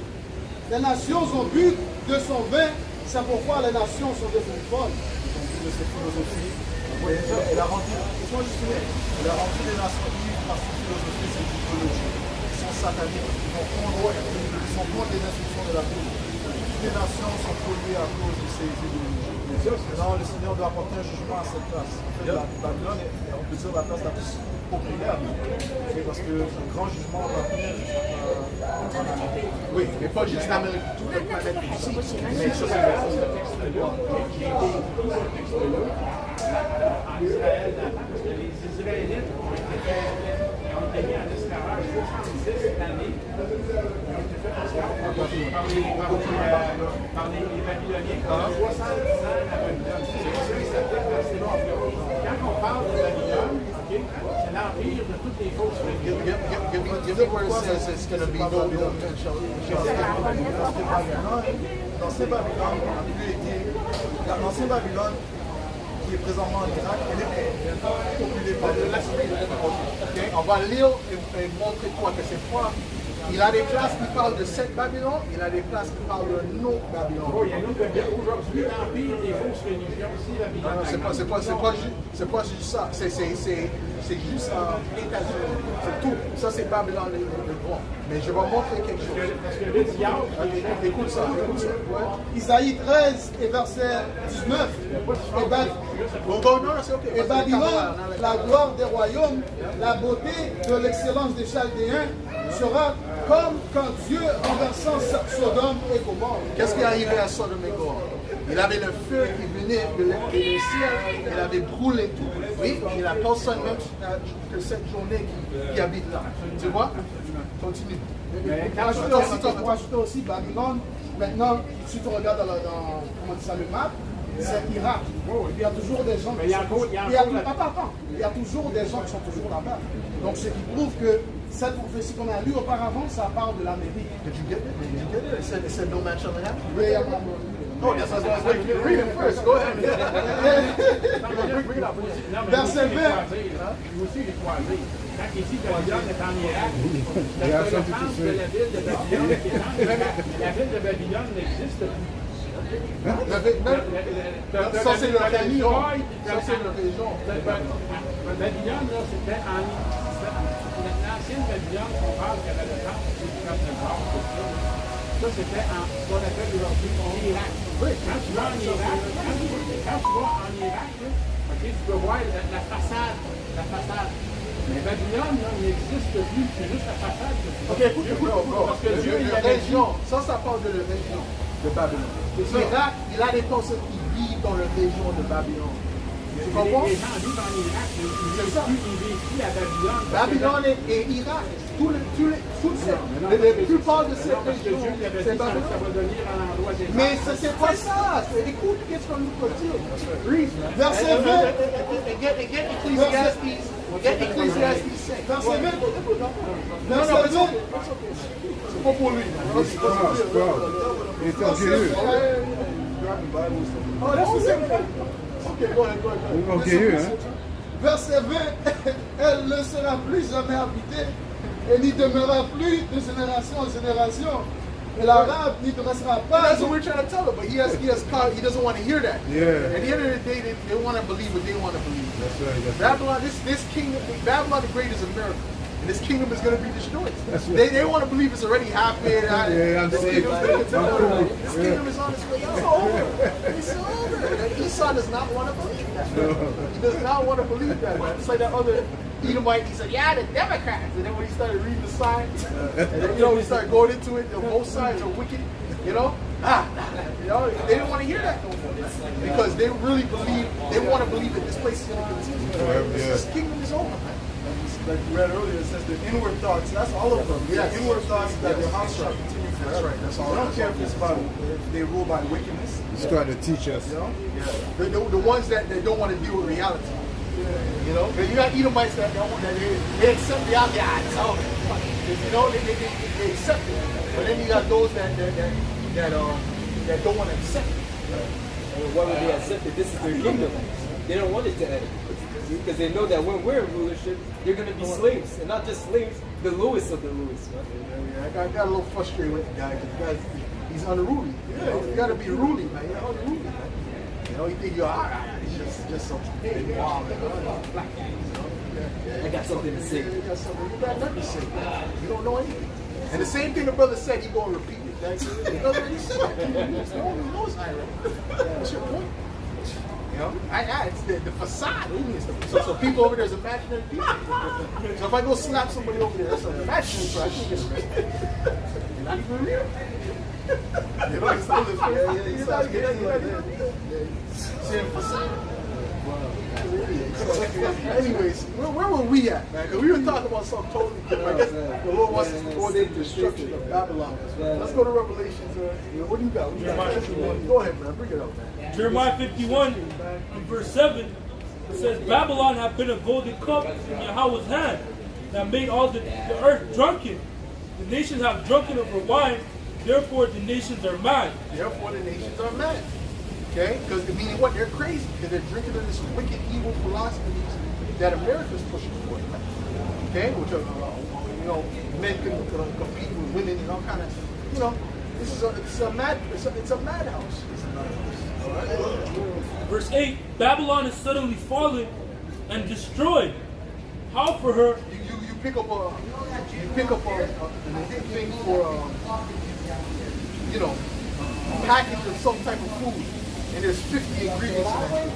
Les nations ont bu de son vin. C'est pourquoi les nations sont devenues folles. Ils ont bu de ses philosophies. Elle a rendu les nations ivres par ses philosophies, ses idéologies. Ils sont sataniques. Ils sont contre les instructions de la Bible. Toutes les nations sont polluées à cause de ces idéologies. Non, le Seigneur doit apporter un jugement à cette place. En fait, la Babylone est, on peut dire, la place la plus populaire. Parce que le grand jugement va venir en Amérique. Oui, mais pas juste l'Amérique, toute la planète aussi. Mais ça, c'est En Israël, parce que les Israélites ont été mis en esclavage 70 années. Ils ont été faits esclaves par les Babyloniens. 70 ans à Babylone. C'est pour ça qu'ils s'appellent assez long. Quand on parle de Babylone, c'est l'empire de toutes les fausses religions. Give me where it says it's going to be no potential. L'ancien Babylone a pu été. L'ancien Babylone, qui est présentement en Irak, elle est populée par de la Okay? On va lire et montrer quoi que c'est pas. Il a des places qui parlent de cette Babylone, il a des places qui parlent de nos Babylone. Oh, il y a une autre Babylone. Aujourd'hui, l'empire des fausses religions, c'est la Babylone. C'est pas juste ça. C'est juste États-Unis. C'est tout. Ça, c'est Babylone le grand. Mais je vais montrer quelque chose. Parce que le diable, Écoute ça. Ouais. Isaïe 13 et verset 19. Et Babylone, la gloire des royaumes, la beauté de l'excellence des Chaldéens, sera comme quand Dieu renversant Sodome et Gomorrhe. Qu'est-ce qui est arrivé à Sodome et Gomorrhe? Il avait le feu qui venait du ciel, il avait brûlé tout. Oui, il n'y a personne même que cette journée qui habite là. Tu vois? Continue. Pour ajouter aussi Babylone, maintenant, si tu regardes dans comment dit ça, le map, c'est Irak. Il y a toujours des gens qui il y a toujours des gens qui sont toujours là-bas. Donc ce qui prouve que cette prophétie qu'on a lue auparavant, ça parle de l'Amérique. Did you get it? It said no man shall have it. Mais Oh, that's what I was like. Read it first. Go ahead. Verset 20. Il aussi les croisés. Quand il dit que Babylone est en Irak, c'est le sens de la ville de Babylone qui est en Irak. La ville de Babylone n'existe plus. Ça, c'est le région. Ça, c'est le région. Babylone, là, c'était en l'ancienne Babylone, on parle qu'il y avait le temple, ça, c'était en ce qu'on appelle aujourd'hui en Irak. Quand tu vas en Irak, tu peux voir la façade. Mais Babylone, là, n'existe plus, c'est juste la façade. Ok, écoute, parce que Dieu, il y a des régions. Ça parle de la région de Babylone. L'Irak, il a des personnes qui vivent dans la région de Babylone. Tu comprends? Les gens vivent en Irak, C'est ça. ils vivent plus à Babylone. Babylone et Irak, la plupart de ces régions, c'est Babylone. Ça va devenir un endroit des Mais ce c'est pas ça. Écoute, qu'est-ce qu'on nous peut dire? Read. Verset 20. Get Ecclesiastes. Get Ecclesiastes 6. Verset 20. Non, Verset non, 20. c'est pas pour lui. Il est orgueilleux. Oh, that's the same thing. Okay, go ahead. Il est orgueilleux, hein. Verset 20. Elle ne sera plus jamais habitée et n'y demeurera plus de génération en génération. Et l'arabe n'y restera pas. That's what we're trying to tell him, but he doesn't want to hear that. Yeah. At the end of the day, they want to believe what they want to believe. That's right. That's right. Babylon, this kingdom, Babylon the Great is America. And this kingdom is going to be destroyed. That's right. They want to believe it's already happened. Yeah, I'm this safe. This kingdom is on its way. It's over. It's over. And Esau does not want to believe that. He does not want to believe that. Man. It's like that other Edomite. He said, yeah, the Democrats. And then when he started reading the signs, and then, we started going into it, both sides are wicked. They didn't want to hear that no more. Because they really believe, they want to believe that this place is going to continue. This kingdom is over, man. Like you read earlier, it says the inward thoughts. That's all of them. Yes. The inward thoughts that their house shall continue forever. That's right. That's all. I don't care if it's about if they rule by wickedness. He's trying to teach us. You know? The ones that don't want to deal with reality. You know, but you got Edomites that don't want that they accept the outcast. It's over. You know, they accept it. But then you got those that don't want to accept it. And why would they accept it? This is their kingdom. They don't want it to end. Because they know that when we're in rulership, they're going to be slaves. And not just slaves, the lowest of the lowest. Yeah, I got a little frustrated with the guy because he's unruly. You got to be ruly, man. You're unruly, man. You think you're it's just some big wow. I got something to say. You got nothing to say. You don't know anything. And the same thing the brother said, he going to repeat it. The brother already said it. No one knows I already. What's your point? You know, it's the facade. So people over there is imaginary people. So if I go slap somebody over there, that's an imaginary, so I can't get arrested. You're not even real. You know, it's not anyways, where were we at, man? Because we were talking about something totally different. I guess the Lord wants us to go into the destruction of Babylon. Let's go to Revelations. What do you got? Go ahead, man. Bring it up, man. Jeremiah 51, in verse 7, it says, Babylon hath been a golden cup in Yahweh's hand, that made all the earth drunken. The nations have drunken of her wine, therefore the nations are mad. Therefore the nations are mad. Okay? Because meaning what? They're crazy. Because they're drinking of this wicked, evil philosophies that America's pushing forth. Okay? Which are, men can compete with women and all kind of, it's a madhouse. All right? Verse 8, Babylon is suddenly fallen and destroyed. How for her? You pick up a thing for a package of some type of food, and there's 50 ingredients in it.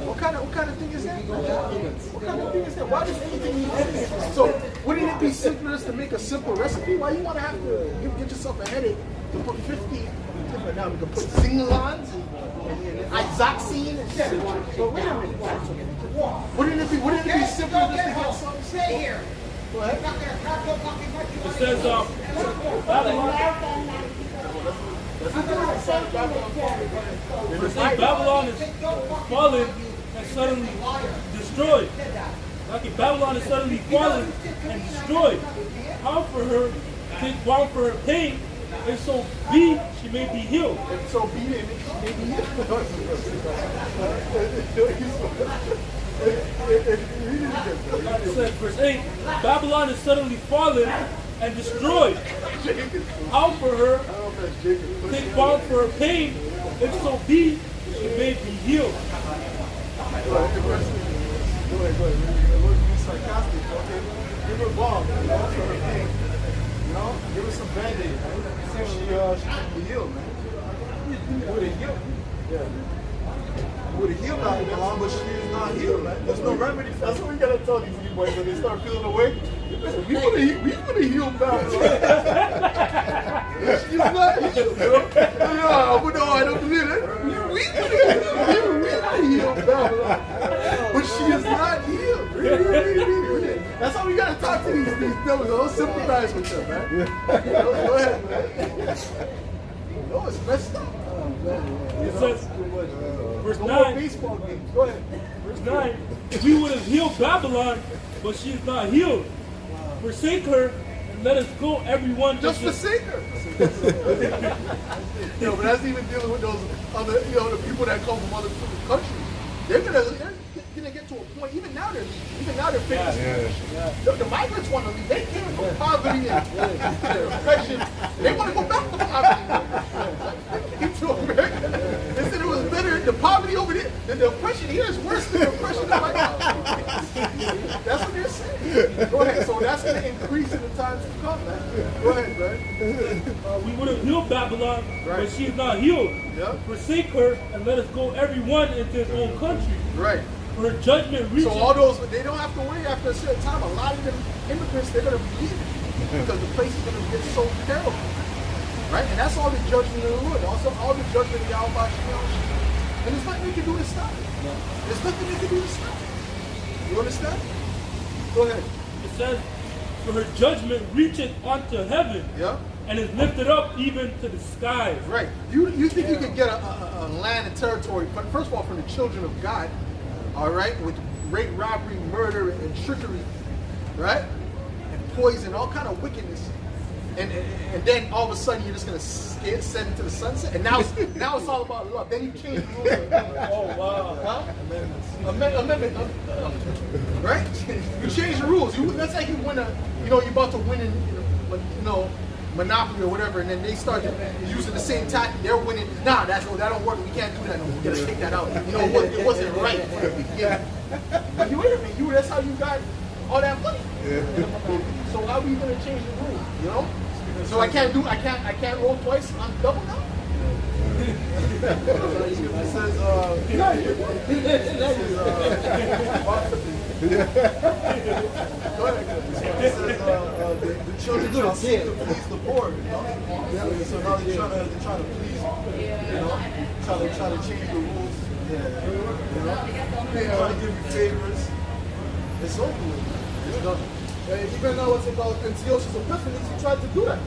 What kind of thing is that? What kind of thing is that? Why does anything need 50? So wouldn't it be simpler just to make a simple recipe? Why you want to have to get yourself a headache to put 50? Now we can put Zinglons and Isoxine and shit. But wait a minute. Wouldn't it be simpler just to get something? Stay here. Go ahead. It says, Babylon. Verse 8, Babylon is fallen and suddenly destroyed. Okay, Babylon is suddenly fallen and destroyed. How for her take balm for her pain, and so be she may be healed. And so be it, she may be healed. It says, verse 8, Babylon is suddenly fallen and destroyed. How for her take balm for her pain, if so be she may be healed. Go ahead. Be sarcastic, okay? Give her balm, for her pain. Give her some Band-Aid. See if she can be healed, man. You would have healed. Yeah. You would have healed Babylon, but she is not healed, man. There's no remedy for that. That's what we gotta tell these new boys when they start feeling away. We would have healed Babylon. She's not healed, bro. No, I don't believe it. We would have heal Babylon, but she is not healed. Read. That's how we gotta talk to these devils. Don't sympathize with them, man. Go ahead, man. No, it's messed up. It says, verse No more 9, baseball games. Go ahead. verse 9, we would have healed Babylon, but she is not healed. Forsake her, and let us go, everyone. Just forsake her. But that's even dealing with those other, the people that come from other countries. They're gonna get to a point. Even now they're famous. The migrants want to leave. They came from poverty and oppression. They want to go back to poverty. To America. They said it was better. The poverty over there, the oppression here is worse than the oppression in my country. That's what they're saying. Go ahead. So that's going to increase in the times to come, man. Go ahead, man. We would have healed Babylon, Right. but she is not healed. Yeah. Forsake her, and let us go, everyone, into his own country. Right. For her judgment reaches. So all those, they don't have to worry after a certain time. A lot of them immigrants, they're going to be leaving because the place is going to get so terrible. Right? And that's all the judgment of the Lord. Also, all the judgment of Yahweh. And there's nothing they can do to stop it. There's nothing they can do to stop it. You understand? Go ahead. It says, for her judgment reacheth unto heaven, Yeah? and is lifted up even to the skies. Right. You think you could get a land and territory, but first of all, from the children of God, all right, with rape, robbery, murder, and trickery, right? And poison, all kind of wickedness. And then all of a sudden you're just gonna send into the sunset, and now it's all about love. Then you change the rules. Oh, wow. Huh? Amendment. Right? You change the rules. That's like you win you're about to win in Monopoly or whatever, and then they start using the same tactic. They're winning. Nah, that don't work. We can't do that. No, we gotta take that out. It wasn't right from the beginning. But wait a minute, that's how you got all that money. So how are we gonna change the rules? So I can't roll twice. I'm double now. It says, Go ahead. it says the children shall seek to please the poor. So now they're trying to please, trying to change the rules. Trying to give you favors. It's over with. It's done. Even now, what's it called? Antiochus Epiphanes, he tried to do that.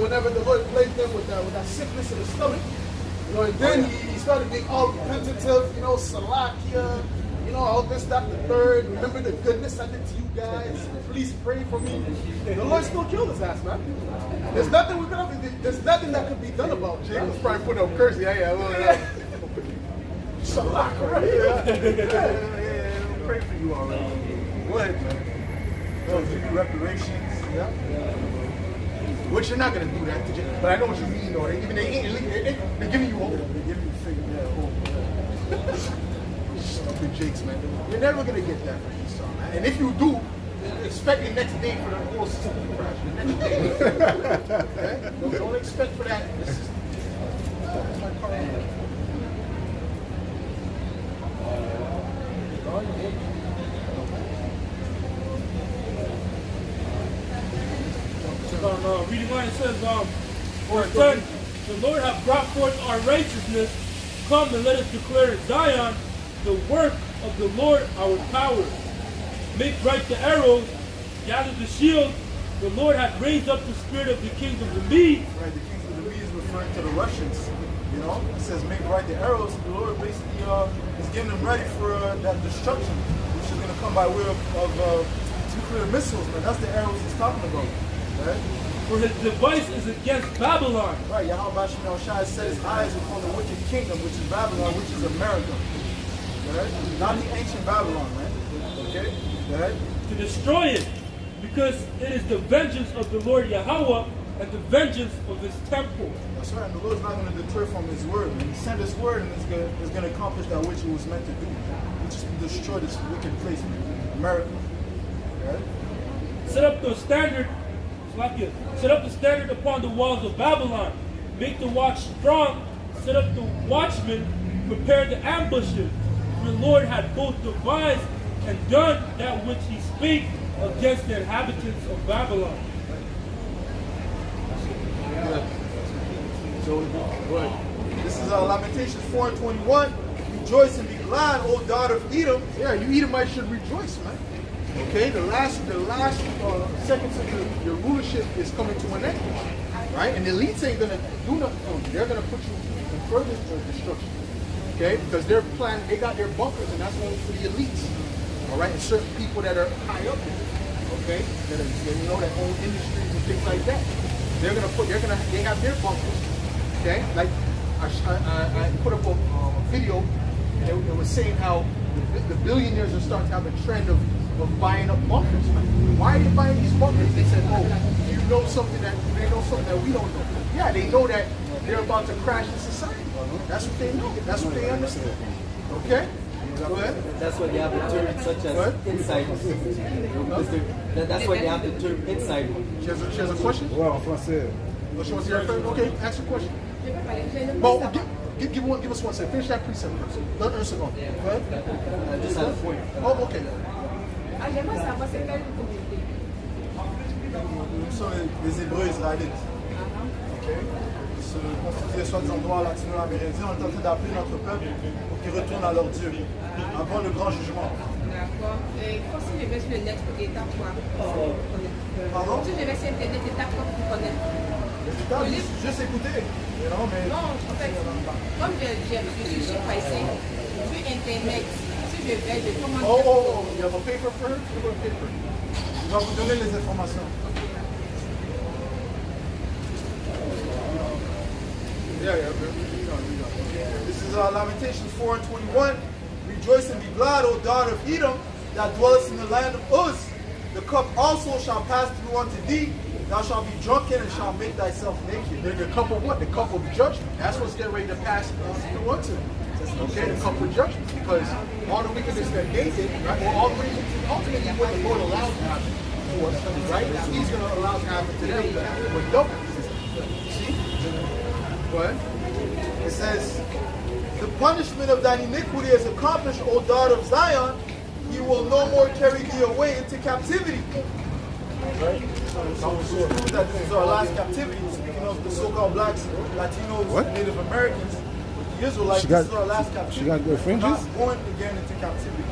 Whenever the Lord plagued them with that sickness in the stomach, and then he started being all repentative, Salakia, all this, that, the third. Remember the goodness I did to you guys. Please pray for me. The Lord still killed his ass, man. There's nothing there's nothing that could be done about it. Jacob's probably putting up curse. Salakia, right? Yeah, pray for you already. Go ahead, man. They'll give you reparations. Yeah. Which you're not gonna do that, but I know what you mean, though. They're giving you hope. They give you hope. Stupid jakes, man. You're never gonna get that from Esau, man. And if you do, expect the next day for the whole system to crash. The next day. Okay? Don't expect for that. This is my car. Reading line says, for then the Lord hath brought forth our righteousness. Come and let us declare in Zion the work of the Lord our power. Make bright the arrows, gather the shield. The Lord hath raised up the spirit of the kings of the Medes. Right, the kings of the Medes referring to the Russians. It says make bright the arrows. The Lord basically is getting them ready for that destruction, which is going to come by way of nuclear missiles. But that's the arrows he's talking about. Right? For his device is against Babylon. Right, Yahweh Shai set his eyes upon the wicked kingdom, which is Babylon, which is America. Right? Not the ancient Babylon, right? Okay? Right? To destroy it, because it is the vengeance of the Lord Yahweh and the vengeance of his temple. That's right, and the Lord's not going to deter from his word. And he sent his word, and it's going to accomplish that which it was meant to do, which is to destroy this wicked place, America. Right? Set up the standard upon the walls of Babylon. Make the watch strong. Set up the watchmen. Prepare the ambushes. For the Lord had both devised and done that which he spake against the inhabitants of Babylon. So, this is Lamentations 4:21. Rejoice and be glad, O daughter of Edom. Yeah, you Edomites should rejoice, man. Okay, the last seconds of your rulership is coming to an end, right? And the elites ain't gonna do nothing for you. They're gonna put you in further destruction, okay? Because they got their bunkers, and that's only for the elites, all right? And certain people that are high up there, okay? That own industries and things like that. They have their bunkers, okay? Like I put up a video, and it was saying how the billionaires are starting to have a trend of buying up bunkers. Why are they buying these bunkers? They said, oh, they know something that we don't know. Yeah, they know that they're about to crash the society. That's what they know. That's what they understand. Okay? Go ahead. That's why they have the term such as insiders. That's why they have the term insider. She has a question? Ouais, en français. Oh, she wants to hear it first? Okay, ask your question. Well, give us one second. Finish that precept first. Let her second. Go ahead. I just had a point. Oh, okay. Ah, j'aimerais savoir c'est quelle communauté. Nous sommes les Hébreux israélites. Ils se constituaient soi-disant droit latino-américains. On est en train d'appeler notre peuple pour qu'ils retournent à leur Dieu avant le grand jugement. D'accord. Et quand si je vais sur le net pour l'État, quoi? Pardon? Si je vais sur Internet, l'État, quoi pour connaître? Juste écouter. Non, en fait, comme je suis chez Païsé, sur Internet, si je vais, je commande. Oh, you have a paper for her? Give her a paper. Il va vous donner les informations. Yeah. This is Lamentations 4 and 21. Rejoice and be glad, O daughter of Edom, that dwellest in the land of Uz. The cup also shall pass through unto thee. Thou shalt be drunken and shalt make thyself naked. The cup of what? The cup of judgment. That's what's getting ready to pass through unto them. Okay, the cup of judgment. Because all the wickedness that they did, right? Well, all the wickedness, ultimately what the Lord allows to happen to us, right? He's going to allow to happen to them with double. See? Go ahead. It says, the punishment of thine iniquity is accomplished, O daughter of Zion. He will no more carry thee away into captivity. Right? So prove that this is our last captivity. Speaking of the so-called blacks, Latinos, Native Americans, with the Israelites, this is our last captivity. She got good fringes? Not going again into captivity.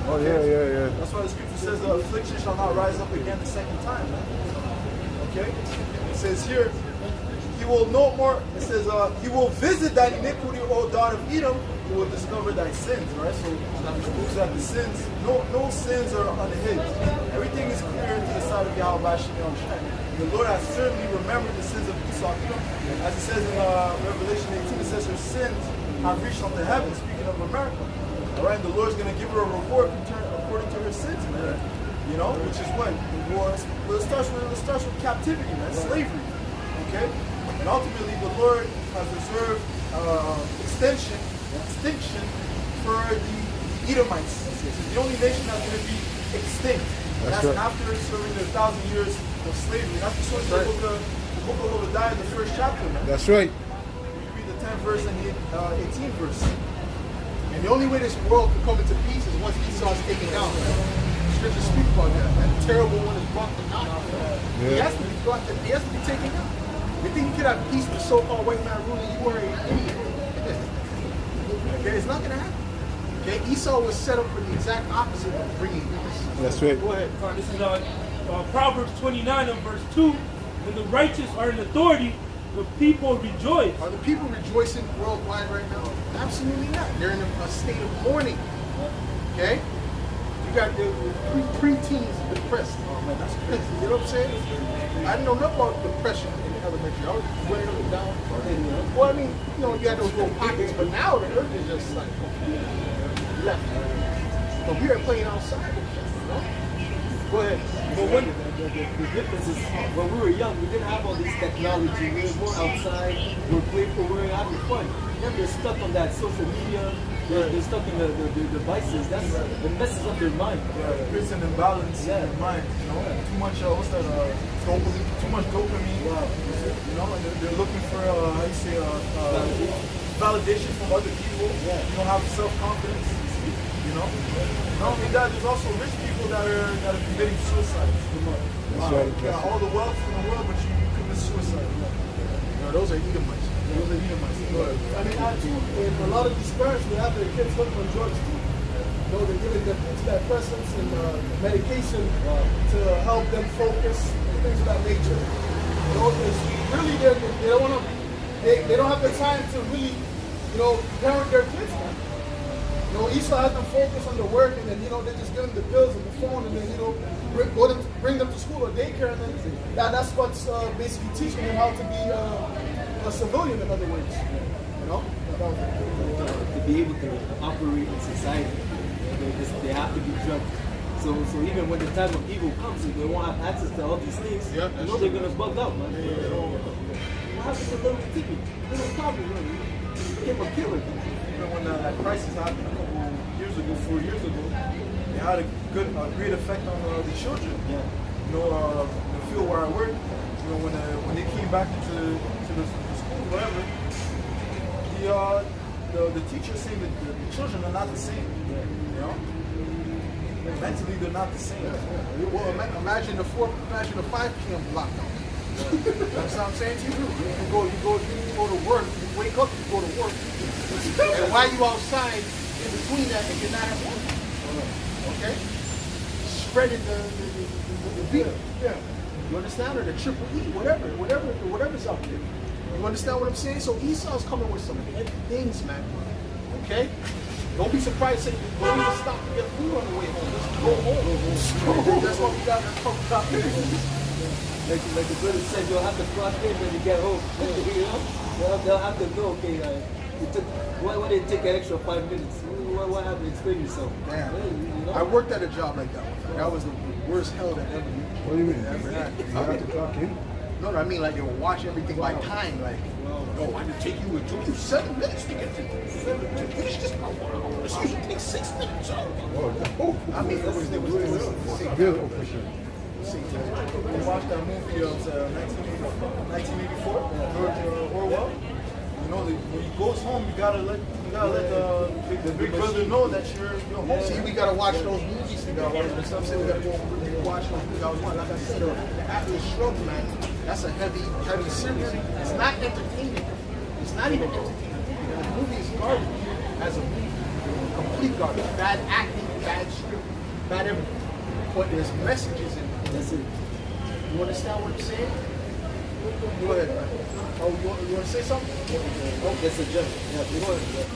Oh, yeah. That's why the scripture says the affliction shall not rise up again the second time. Okay? It says here, he will no more, it says, he will visit thine iniquity, O daughter of Edom, he will discover thy sins, right? So that proves that the sins, no sins are unhid. Everything is clear to the side of Yahweh Shemel Shem. The Lord has certainly remembered the sins of Esau. As it says in Revelation 18, it says her sins have reached unto heaven, speaking of America. Alright, the Lord's going to give her a reward according to her sins, man. You know, which is what? Well, it starts with captivity, man, slavery. Okay? And ultimately, the Lord has reserved extinction for the Edomites. It's the only nation that's going to be extinct. That's right. After serving their 1,000 years of slavery. That's the source of the book of Obadiah, the first chapter, man. That's right. You read the 10th verse and the 18th verse. And the only way this world can come into peace is once Esau is taken down. Scripture speak about that. That terrible one is brought to naught. He has to be taken down. You think you could have peace with so-called white man ruling? You are an idiot. Okay, it's not going to happen. Okay, Esau was set up for the exact opposite of bringing peace. That's right. Go ahead. This is Proverbs 29 and verse 2. When the righteous are in authority, the people rejoice. Are the people rejoicing worldwide right now? Absolutely not. They're in a state of mourning. Okay? You got the pre-teens depressed. Oh man, that's crazy. You know what I'm saying? I didn't know nothing about depression in elementary. I was running up and down. Well, I mean, you had those little pockets, but now the earth is just like left. But we are playing outside. Go ahead. But the difference is when we were young, we didn't have all this technology. We were more outside. We were playful. We were having fun. Then they're stuck on that social media. They're stuck in the devices. It messes up their mind. Creates an imbalance in their mind. Too much dopamine. Too much dopamine. And they're looking for validation from other people. You don't have self-confidence. Not only that, there's also rich people that are committing suicide. That's right. You got all the wealth in the world, but you commit suicide. Those are Edomites. Those are Edomites. I mean, I too, and a lot of these parents, they have their kids hooked on drugs too. You know, they're giving them antidepressants and medication to help them focus and things of that nature. You know, because really they don't want to, they don't have the time to really, you know, parent their kids, man. You know, Esau has them focus on the work, and then, you know, they just give them the bills and the phone, and then, you know, bring them to school or daycare, and then that's what's basically teaching them how to be a civilian, in other words. You know? To be able to operate in society, they have to be drugged. So even when the time of evil comes, if they won't have access to all these things, you know they're gonna bug out, man. What happened to little Timmy? Little Tommy, he became a killer. Even when that crisis happened a couple years ago, 4 years ago, it had a great effect on the children. Yeah. You know, the field where I work, you know, when they came back to the school, whatever, the teachers saying that the children are not the same. You know, mentally they're not the same. Well, imagine the 5 p.m. lockdown. That's what I'm saying to you. You go to work, you wake up, you go to work. And while you outside, in between that, and you're not at work. Okay? Spreading the beer. Yeah. You understand? Or the triple E, whatever's out there. You understand what I'm saying? So Esau's coming with some heavy things, man. Okay? Don't be surprised saying don't even stop to get food on the way home. Just go home. That's what we got to talk about. Like the brother said, you'll have to clock in when you get home. You know? They'll have to know, okay, why did it take an extra 5 minutes? What happened? Explain yourself. Damn. You know? I worked at a job like that one time. That was the worst hell that ever. What do you mean? Ever had. You have to clock in? No, I mean like they will watch everything by time. Like, oh, I did take you. It took you 7 minutes to get to finish this. This usually takes 6 minutes. Oh, I mean, it was Good official. We watched that movie of 1984, George Orwell. You know, when he goes home, you gotta let the big brother know that you're home. See, we gotta watch those movies together. Some say we gotta go watch those movies. Like I said, Atlas Shrugged, man, that's a heavy series. It's not entertaining. It's not even entertaining. The movie is garbage as a movie. Complete garbage. Bad acting, bad script, bad everything. But there's messages in it. That's it. You understand what I'm saying? Go ahead, man. Oh, you want to say something? Oh, that's a joke. Yeah, Go ahead.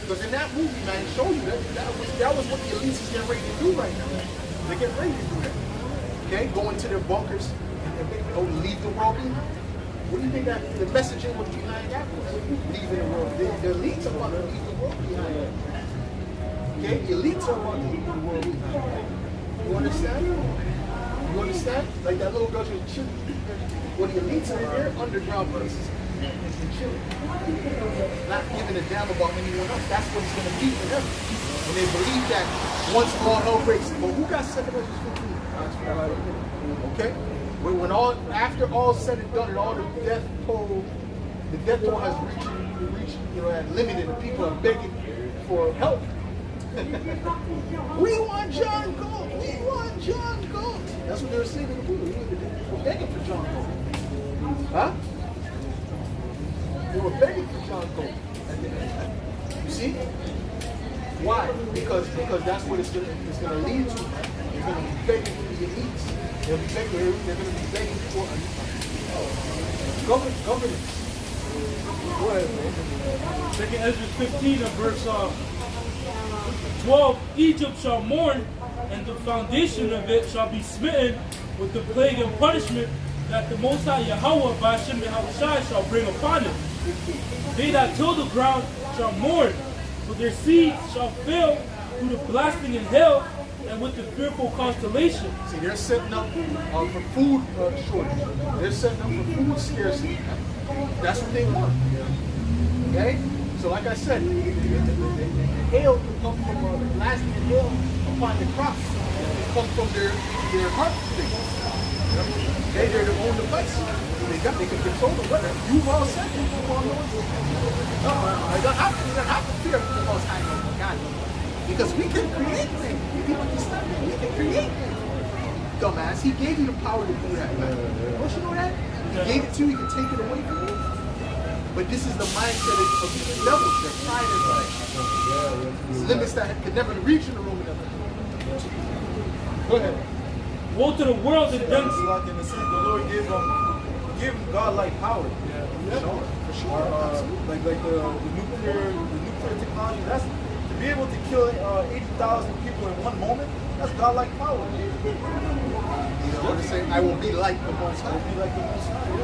Because in that movie, man, it showed you that was what the elites is getting ready to do right now. They're getting ready to do that. Okay? Go into their bunkers and leave the world behind. What do you think that the messaging was behind that was? Leaving the world. The elites are about to leave the world behind. Okay? The elites are about to leave the world behind. You understand? You understand? Like that little girl was chilling. Well, the elites are in their underground places and chilling. Not giving a damn about anyone else. That's what it's going to be for them. And they believe that once all hell breaks, but who got 715? Okay? After all said and done, and all the death toll has reached, had limited, and people are begging for help. We want John Gold. We want John Gold. That's what they were saying in the movie. They were begging for John Gold. Huh? They were begging for John Gold. You see? Why? Because that's what it's gonna lead to. They're gonna be begging for the elites. They're gonna be begging for governance. Go ahead, man. Second Ezra 15 and verse 12, Egypt shall mourn, and the foundation of it shall be smitten with the plague and punishment that the Most High Yahweh by Hashem Yahushai shall bring upon it. They that till the ground shall mourn, for their seeds shall fail through the blasting and hail, and with the fearful constellation. See, they're setting up for food shortage. They're setting up for food scarcity. That's what they want. Okay? So like I said, the hail can come from the blasting and hail upon the crops. It comes from their heart things. They're their own device. They can control the weather. You've all said it. You all know it. No, you don't have to fear the Most High God. Because we can create things. People can stop it. We can create things. Dumbass. He gave you the power to do that, man. Don't you know that? He gave it to you. He can take it away from you. But this is the mindset of these devils. Their pride is like limits that could never reach in the Roman Empire. Go ahead. Woe to the world that That's does. like in the sense the Lord gave him God-like power. Yeah, for sure. Like the nuclear technology. That's to be able to kill 80,000 people in one moment. That's God-like power. You know what I'm saying? I will be like the Most High. Be like the Most High. You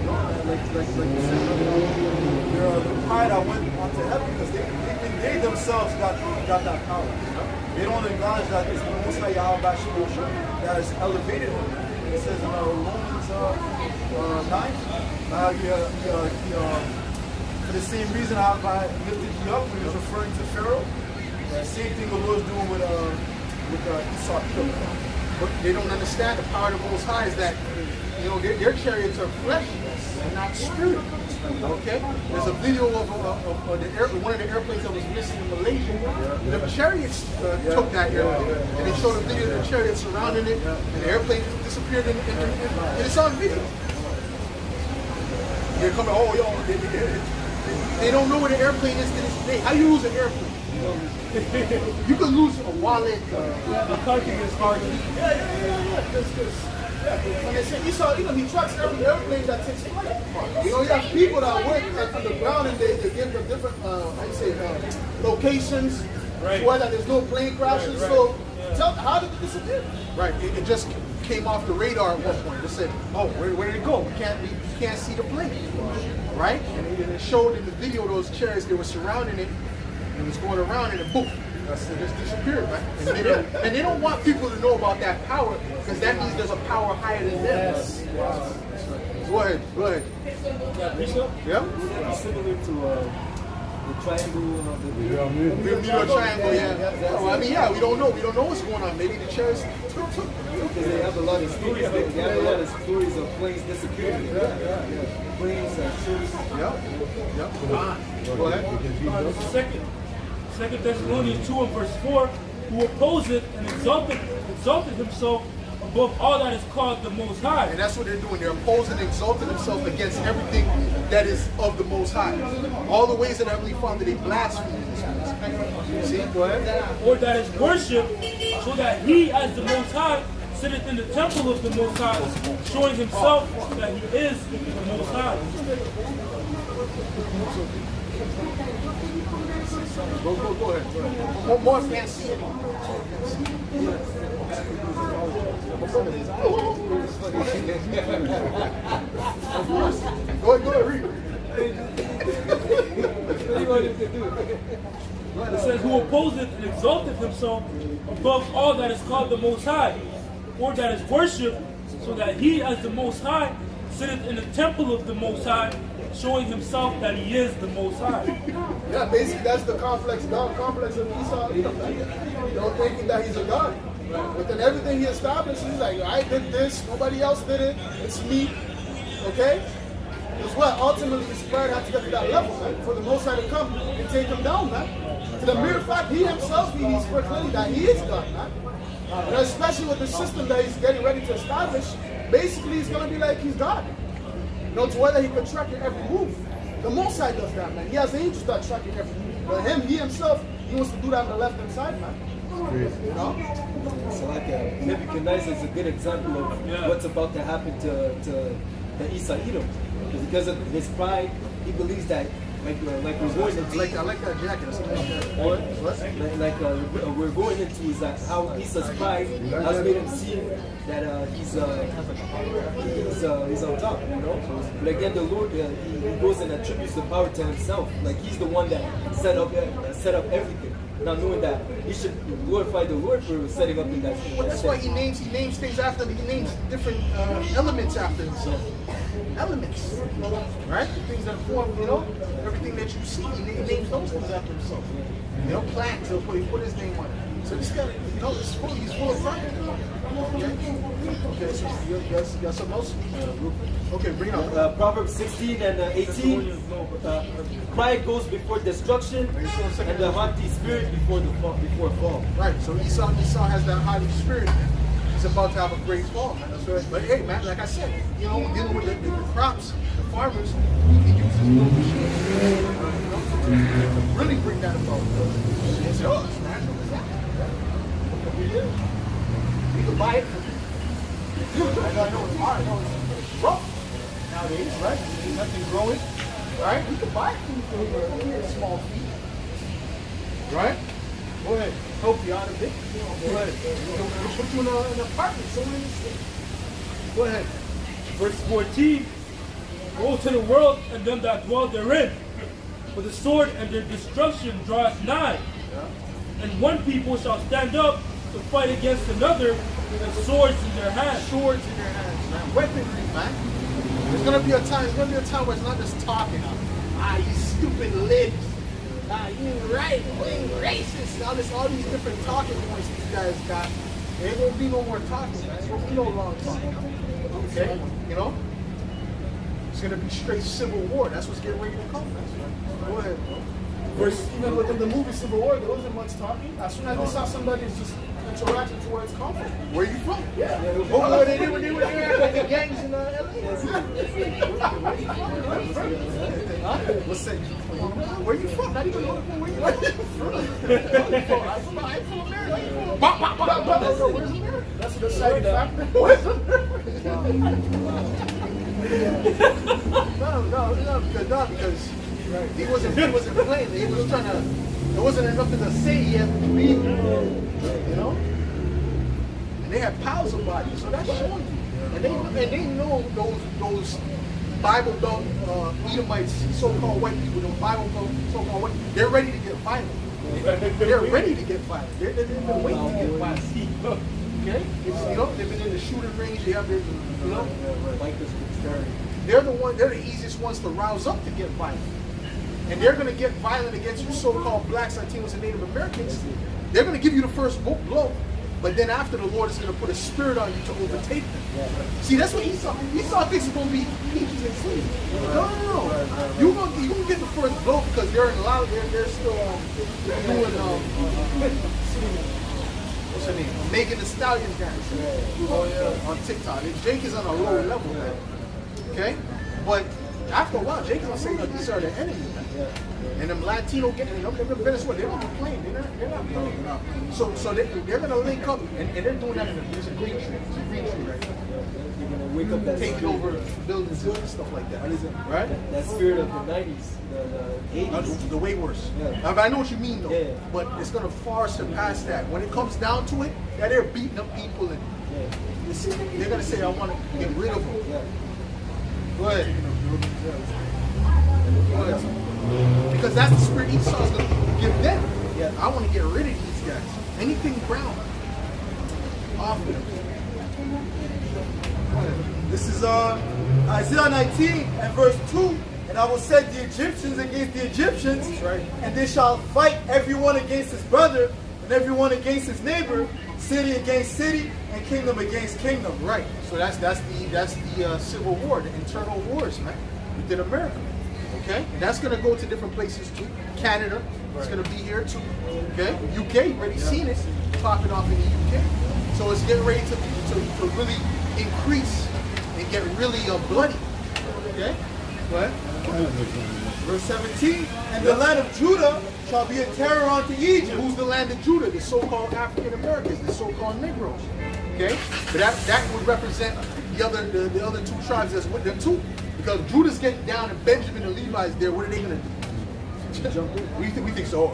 know, like you said, the pride that went onto heaven because they themselves got that power. They don't acknowledge that it's the Most High Yahweh that has elevated him. It says in Romans 9, for the same reason I lifted you up when he was referring to Pharaoh. The same thing the Lord's doing with Esau. But they don't understand the power of the Most High is that, you know, their chariots are flesh and not spirit. Okay? There's a video of one of the airplanes that was missing in Malaysia. The chariots took that airplane. And they showed a video of the chariots surrounding it, and the airplane disappeared and it's on video. They're coming, oh, yo, they don't know where the airplane is to this day. How you lose an airplane? You could lose a wallet. The country is hard. When they say Esau, he tracks every airplane that takes flight. You know, you have people that work on the ground and they give them different, locations Right. where that there's no plane crashes. Right. So, how did it disappear? Right, it just came off the radar at one point. They said, "Oh, where did it go? We can't see the plane." Right, and it showed in the video those chariots they were surrounding it, and it was going around, and it poof, it just disappeared. Right, and they don't want people to know about that power because that means there's a power higher than them. Yes. Go ahead. Yeah. Similar to the triangle of the Bermuda Triangle, yeah. Oh, I mean, yeah, we don't know what's going on. Maybe the chariots took. because they have a lot of stories. They have a lot of stories of planes disappearing. Planes and ships. Yep. Go ahead. Second Thessalonians 2 and verse 4, who opposeth and exalted himself above all that is called the Most High. And that's what they're doing. They're opposing and exalting themselves against everything that is of the Most High. All the ways that Heavenly Father, they blaspheme in this place. See? Go ahead. Or that is worship, so that he as the Most High sitteth in the temple of the Most High, showing himself that he is the Most High. Go ahead. More fancy. Go ahead, read. It says, who opposeth and exalteth himself above all that is called the Most High, or that is worship, so that he as the Most High sitteth in the temple of the Most High, showing himself that he is the Most High. Yeah, basically that's the complex of Esau. You know, thinking that he's a god. But then everything he established, he's like, I did this, nobody else did it, it's me. Okay? Because what ultimately his pride had to get to that level, man, for the Most High to come and take him down, man. To the mere fact he himself, he's proclaiming that he is God, man. And especially with the system that he's getting ready to establish, basically he's going to be like he's God. You know, to whether he can track your every move. The Most High does that, man. He has angels that track your every move. But he himself, he wants to do that on the left-hand side, man. You know? So like Nebuchadnezzar is a good example of what's about to happen to the Esau Edom. Because of his pride, he believes that like we're going into I like that jacket. we're going into is that how Esau's pride has made him see that he's on top, you know. But again, the Lord he goes and attributes the power to himself. Like he's the one that set up everything. Not knowing that he should glorify the Lord for setting up in that. Well, that's why he names things after him. He names different elements after himself. Elements, right? The things that form, you know, everything that you see, he names those things after himself. You know, plants, he put his name on it. So this guy, you know, he's full of pride. Okay, so you got something else? Okay, bring it up. Proverbs 16 and 18. Pride goes before destruction, and the haughty spirit before fall. Right, so Esau has that haughty spirit. It's about to have a great fall, man. But hey, man, like I said, you know, dealing with the crops, the farmers, we can use this little machine, to really bring that about. It's yours, man. You can buy it from me. I know it's hard. I know it's rough nowadays, right? There's nothing growing, right? You can buy it from me for a small fee, right? Go ahead. Help you out a bit. Go ahead. We'll put you in an apartment somewhere in the city. Go ahead. Verse 14. Woe to the world and them that dwell therein. For the sword and their destruction draweth nigh. And one people shall stand up to fight against another with swords in their hands. Swords in their hands, man. Weaponry, man. There's gonna be a time where it's not just talking. You stupid libs. You ain't right, you ain't racist. All these different talking points these guys got. There won't be no more talking, man. There won't be no long talking. Okay? You know? It's gonna be straight civil war. That's what's getting ready to come, man. Go ahead, bro. Even within the movie Civil War, there wasn't much talking. As soon as they saw somebody just interacting towards conflict. Where you from? Yeah. What they did when they were there, like the gangs in LA. What's that? Where you from? Not even know where you from. I'm from America. Where's America? That's the side factor. No, because he wasn't playing. He was trying to. There wasn't enough to say he had to believe. You know. And they had piles of bodies, so that's showing you. And they know those Bible Belt Edomites, so-called white people, those Bible Belt so-called white. They're ready to get violent. They're ready to get violent. They've been waiting to get violent. Okay, you know, they've been in the shooting range. They have their, you know, they're the easiest ones to rouse up to get violent. And they're going to get violent against you so-called blacks, Latinos, and Native Americans. They're going to give you the first blow, but then after the Lord is going to put a spirit on you to overtake them. See, that's what Esau thinks it's going to be peaches and cream. No. You're going to get the first blow because they're in loud. They're still doing what's her name? Megan Thee Stallion dance on TikTok. Jake is on a lower level, man. Okay, but after a while, Jake is gonna say, these are the enemy, man. And them Latino getting them Venezuela, they're gonna be playing. They're not playing. So they're gonna link up, and they're doing that in a green tree. It's a green tree right now. You're gonna wake up that taking over buildings and stuff like that. Right? That spirit of the 90s, the 80s. The way worse. Yeah. I know what you mean though. Yeah. But it's gonna far surpass that. When it comes down to it, that they're beating up people and they're gonna say, I want to get rid of them. Yeah. Go ahead. Because that's the spirit Esau's going to give them. Yeah. I want to get rid of these guys. Anything brown. Off of them. This is Isaiah 19 and verse 2. And I will set the Egyptians against the Egyptians, right. And they shall fight everyone against his brother, and everyone against his neighbor, city against city, and kingdom against kingdom. Right. So that's the civil war, the internal wars, man, within America. Okay, and that's gonna go to different places too. Canada, it's gonna be here too. Okay, UK, already seen it popping off in the UK. So it's getting ready to really increase and get really bloody. Okay, go ahead. Verse 17, and the land of Judah shall be a terror unto Egypt. Who's the land of Judah? The so-called African Americans, the so-called Negroes. Okay, but that would represent the other two tribes that's with them too. Because Judah's getting down and Benjamin and Levi's there. What are they gonna do? We think so.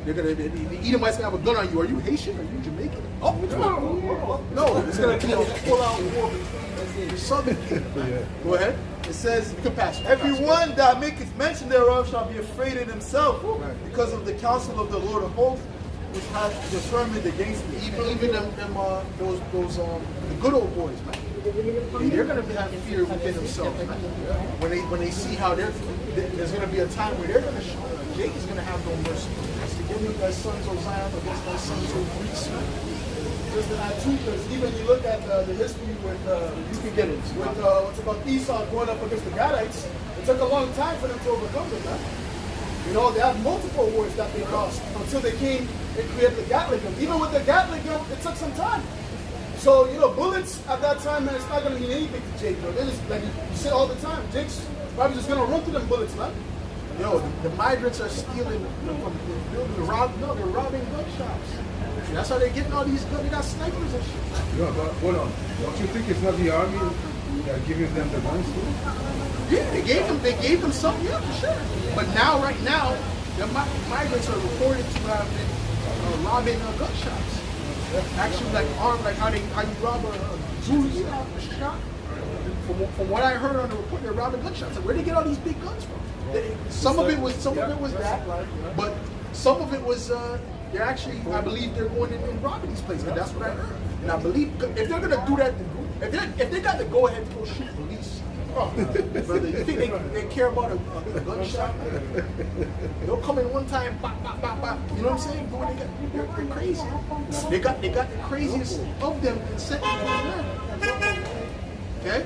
They're gonna. The Edomites gonna have a gun on you. Are you Haitian? Are you Jamaican? Oh no! It's gonna be a full-out war between the southern kingdom. Go ahead. It says, you can pass. Everyone that maketh mention thereof shall be afraid in himself, because of the counsel of the Lord of hosts, which hath determined against me. Even the good old boys, man. They're going to have fear within themselves, man. When they see how there's going to be a time where they're going to show. Jake is going to have no mercy. Give me thy sons, O Zion, against thy sons, O Greece. Just that too, because even you look at the history with You can get it. with what's about Esau going up against the Gadites, it took a long time for them to overcome them, man. You know, they had multiple wars that they lost until they came and created the Gatling gun. Even with the Gatling gun, it took some time. So, you know, bullets at that time, man, it's not going to mean anything to Jake, bro. They're just, like you say all the time, Jake's probably just going to run through them bullets, man. Yo, the migrants are stealing from the building. They're robbing gun shops. That's how they're getting all these guns. They got snipers and shit. Yeah, but hold on. Don't you think it's not the army that giving them the guns too? Yeah, they gave them some, yeah, for sure. But now, right now, the migrants are reported to have been robbing gun shops. Actually, like armed, like how you rob a jewelry shop. From what I heard on the report, they're robbing gun shops. Like, where they get all these big guns from? Some of it was that, but some of it was they're actually, I believe they're going in and robbing these places. That's what I heard. And I believe if they're gonna do that, if they got to go ahead to go shoot police, brother, you think they care about a gun shop? They'll come in one time, bop, bop, bop, bop. You know what I'm saying? Boy, they're crazy. They got the craziest of them and set them. Okay.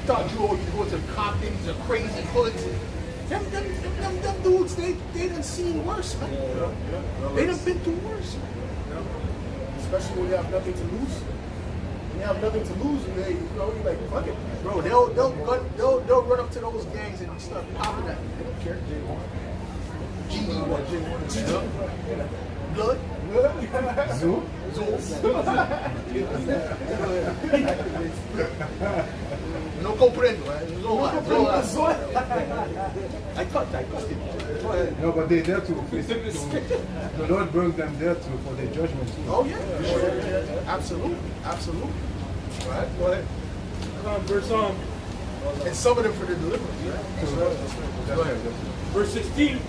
Thought you go to Comptons, the crazy hoods. Them dudes, they done seen worse, man. They done been through worse, man. Especially when you have nothing to lose. When you have nothing to lose, and you're like, fuck it. Bro, they'll run up to those gangs and start popping at them. They don't care. Blood. Zoo? No comprendo. I cut it. Go ahead. No, but they're there to the Lord brings them there to for their judgment too. Oh yeah, sure. Absolutely. All right, go ahead. Verse And some of them for the deliverance. Right? Go ahead. verse 16.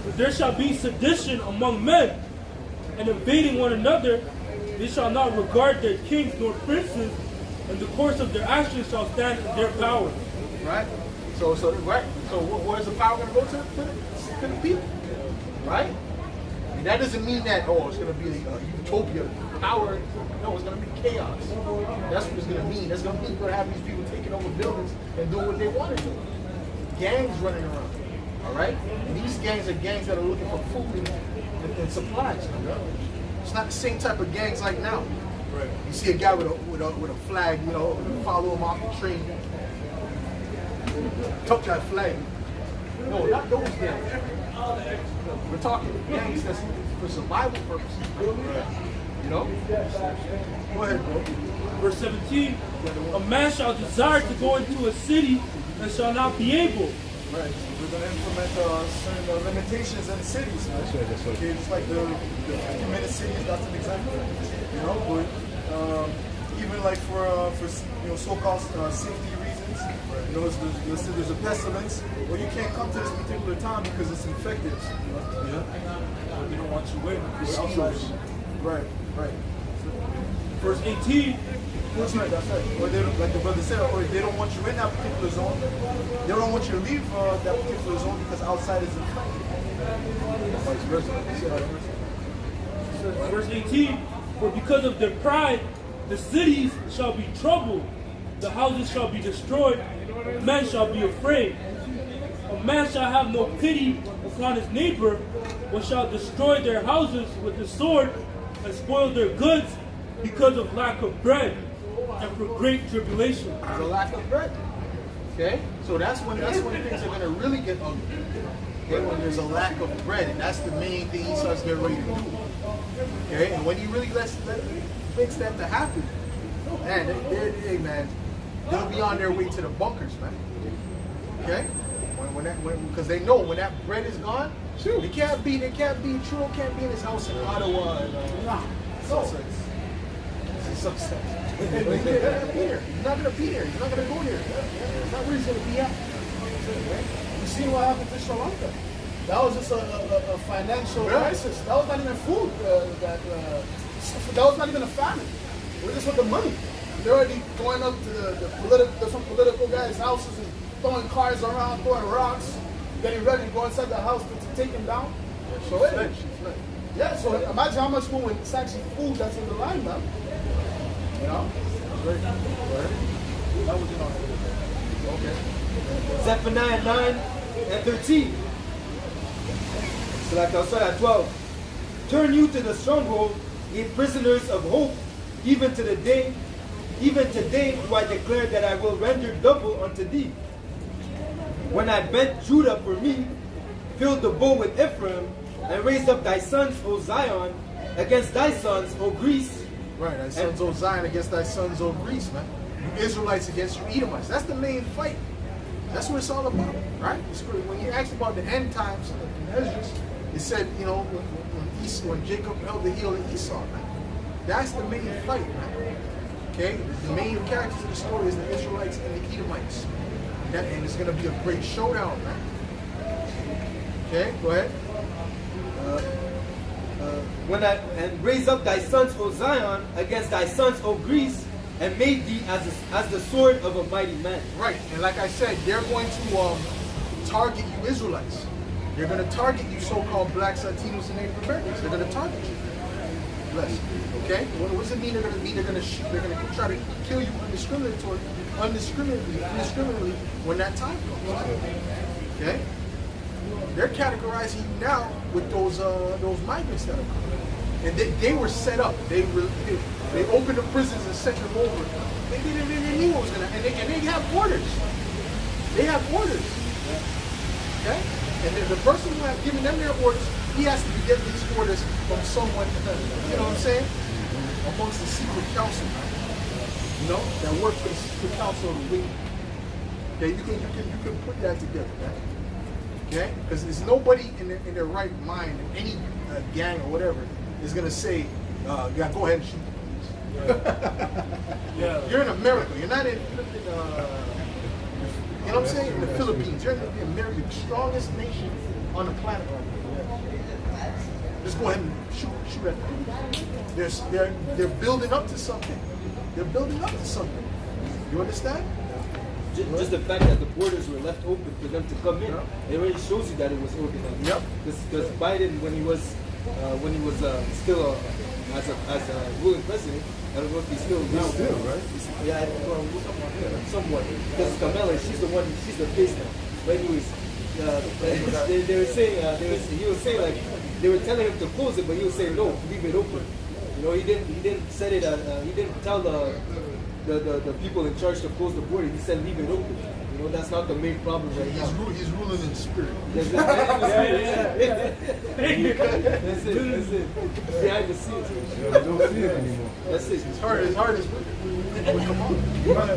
But there shall be sedition among men, and invading one another. They shall not regard their kings nor princes, and the course of their actions shall stand in their power. Right? So where's the power going to go to the people? Right? I mean, that doesn't mean that, it's going to be a utopia. Power, no, it's going to be chaos. That's what it's going to mean. That's going to mean we're going to have these people taking over buildings and doing what they want to do. Gangs running around. All right? And these gangs are gangs that are looking for food and supplies. It's not the same type of gangs like now. Right. You see a guy with a flag, you follow him off the train. Tuck that flag. No, not those gangs. We're talking gangs that's for survival purposes. You know? Go ahead, bro. Verse 17. A man shall desire to go into a city and shall not be able. Right. We're going to implement certain limitations in the cities. That's right. Okay, just like the 50-minute cities, that's an example. You know, but even like for so-called safety reasons, let's say there's a pestilence, well, you can't come to this particular town because it's infected. They don't want you in. Outsiders. Right. Verse 18. That's right. Or they don't, like the brother said, or they don't want you in that particular zone. They don't want you to leave that particular zone because outside is infected. Vice versa. Verse 18. For because of their pride, the cities shall be troubled, the houses shall be destroyed, men shall be afraid. A man shall have no pity upon his neighbor, but shall destroy their houses with the sword and spoil their goods because of lack of bread and for great tribulation. There's a lack of bread. Okay? So that's when things are going to really get ugly. Okay? When there's a lack of bread, and that's the main thing he starts getting ready to do. Okay? And when he really makes that to happen, man, they'll be on their way to the bunkers, man. Okay? Because they know when that bread is gone, it can't be True can't be in his house in Ottawa. Sussex. He's not gonna be here. He's not gonna be here. He's not gonna go here. That's not where he's gonna be at. You see what happened to Sri Lanka? That was just a financial crisis. That was not even food. That was not even a famine. It was just with the money. They're already going up to some political guys' houses and throwing cars around, throwing rocks, getting ready to go inside the house to take them down. So yeah, so imagine how much food when it's actually food that's in the line, man. You know? That was in our okay. Zephaniah 9 and 13. So like I said at 12. Turn you to the stronghold ye prisoners of hope, even to the day, even today do I declare that I will render double unto thee. When I bent Judah for me, filled the bow with Ephraim, and raised up thy sons, O Zion, against thy sons, O Greece. Right, thy sons, O Zion, against thy sons, O Greece, man. You Israelites against you Edomites. That's the main fight. That's what it's all about, right? When you asked about the end times in Esdras, it said, you know, when Jacob held the heel of Esau, man. That's the main fight, man. Okay? The main characters of the story is the Israelites and the Edomites. And it's going to be a great showdown, man. Okay, go ahead. And raise up thy sons, O Zion, against thy sons, O Greece, and made thee as the sword of a mighty man. Right, and like I said, they're going to target you Israelites. They're going to target you so-called blacks, Latinos, and Native Americans. They're going to target you. Bless. Okay? What does it mean they're going to be? They're going to shoot. They're going to try to kill you indiscriminately when that time comes. Okay? They're categorizing you now with those migrants that are coming. And they were set up. They opened the prisons and sent them over. They knew what was going to happen. And they have orders. They have orders. Okay? And then the person who has given them their orders, he has to be getting these orders from someone, you know what I'm saying? Amongst the secret council, you know, that works for the secret council of the wicked. Okay, you can put that together, man. Okay? Because there's nobody in their right mind, in any gang or whatever, is going to say, yeah, go ahead and shoot the police. Yeah. You're in America. You're not in you know what I'm saying? In the Philippines. You're in America, the strongest nation on the planet right now. Just go ahead and shoot at them. They're building up to something. They're building up to something. You understand? Just the fact that the borders were left open for them to come in, it already shows you that it was organized. Yep. Because Biden, when he was still as a ruling president, I don't know if he's still now. Still, right? Yeah, somewhat. Because Kamala, she's the face now. But anyways, they were saying, he was saying like, they were telling him to close it, but he was saying no, leave it open. You know, he didn't set it. He didn't tell the people in charge to close the border. He said leave it open. You know, that's not the main problem right now. He's ruling in spirit. That's it. Behind the scenes. You don't see it anymore. That's it. His heart is with it. Come on.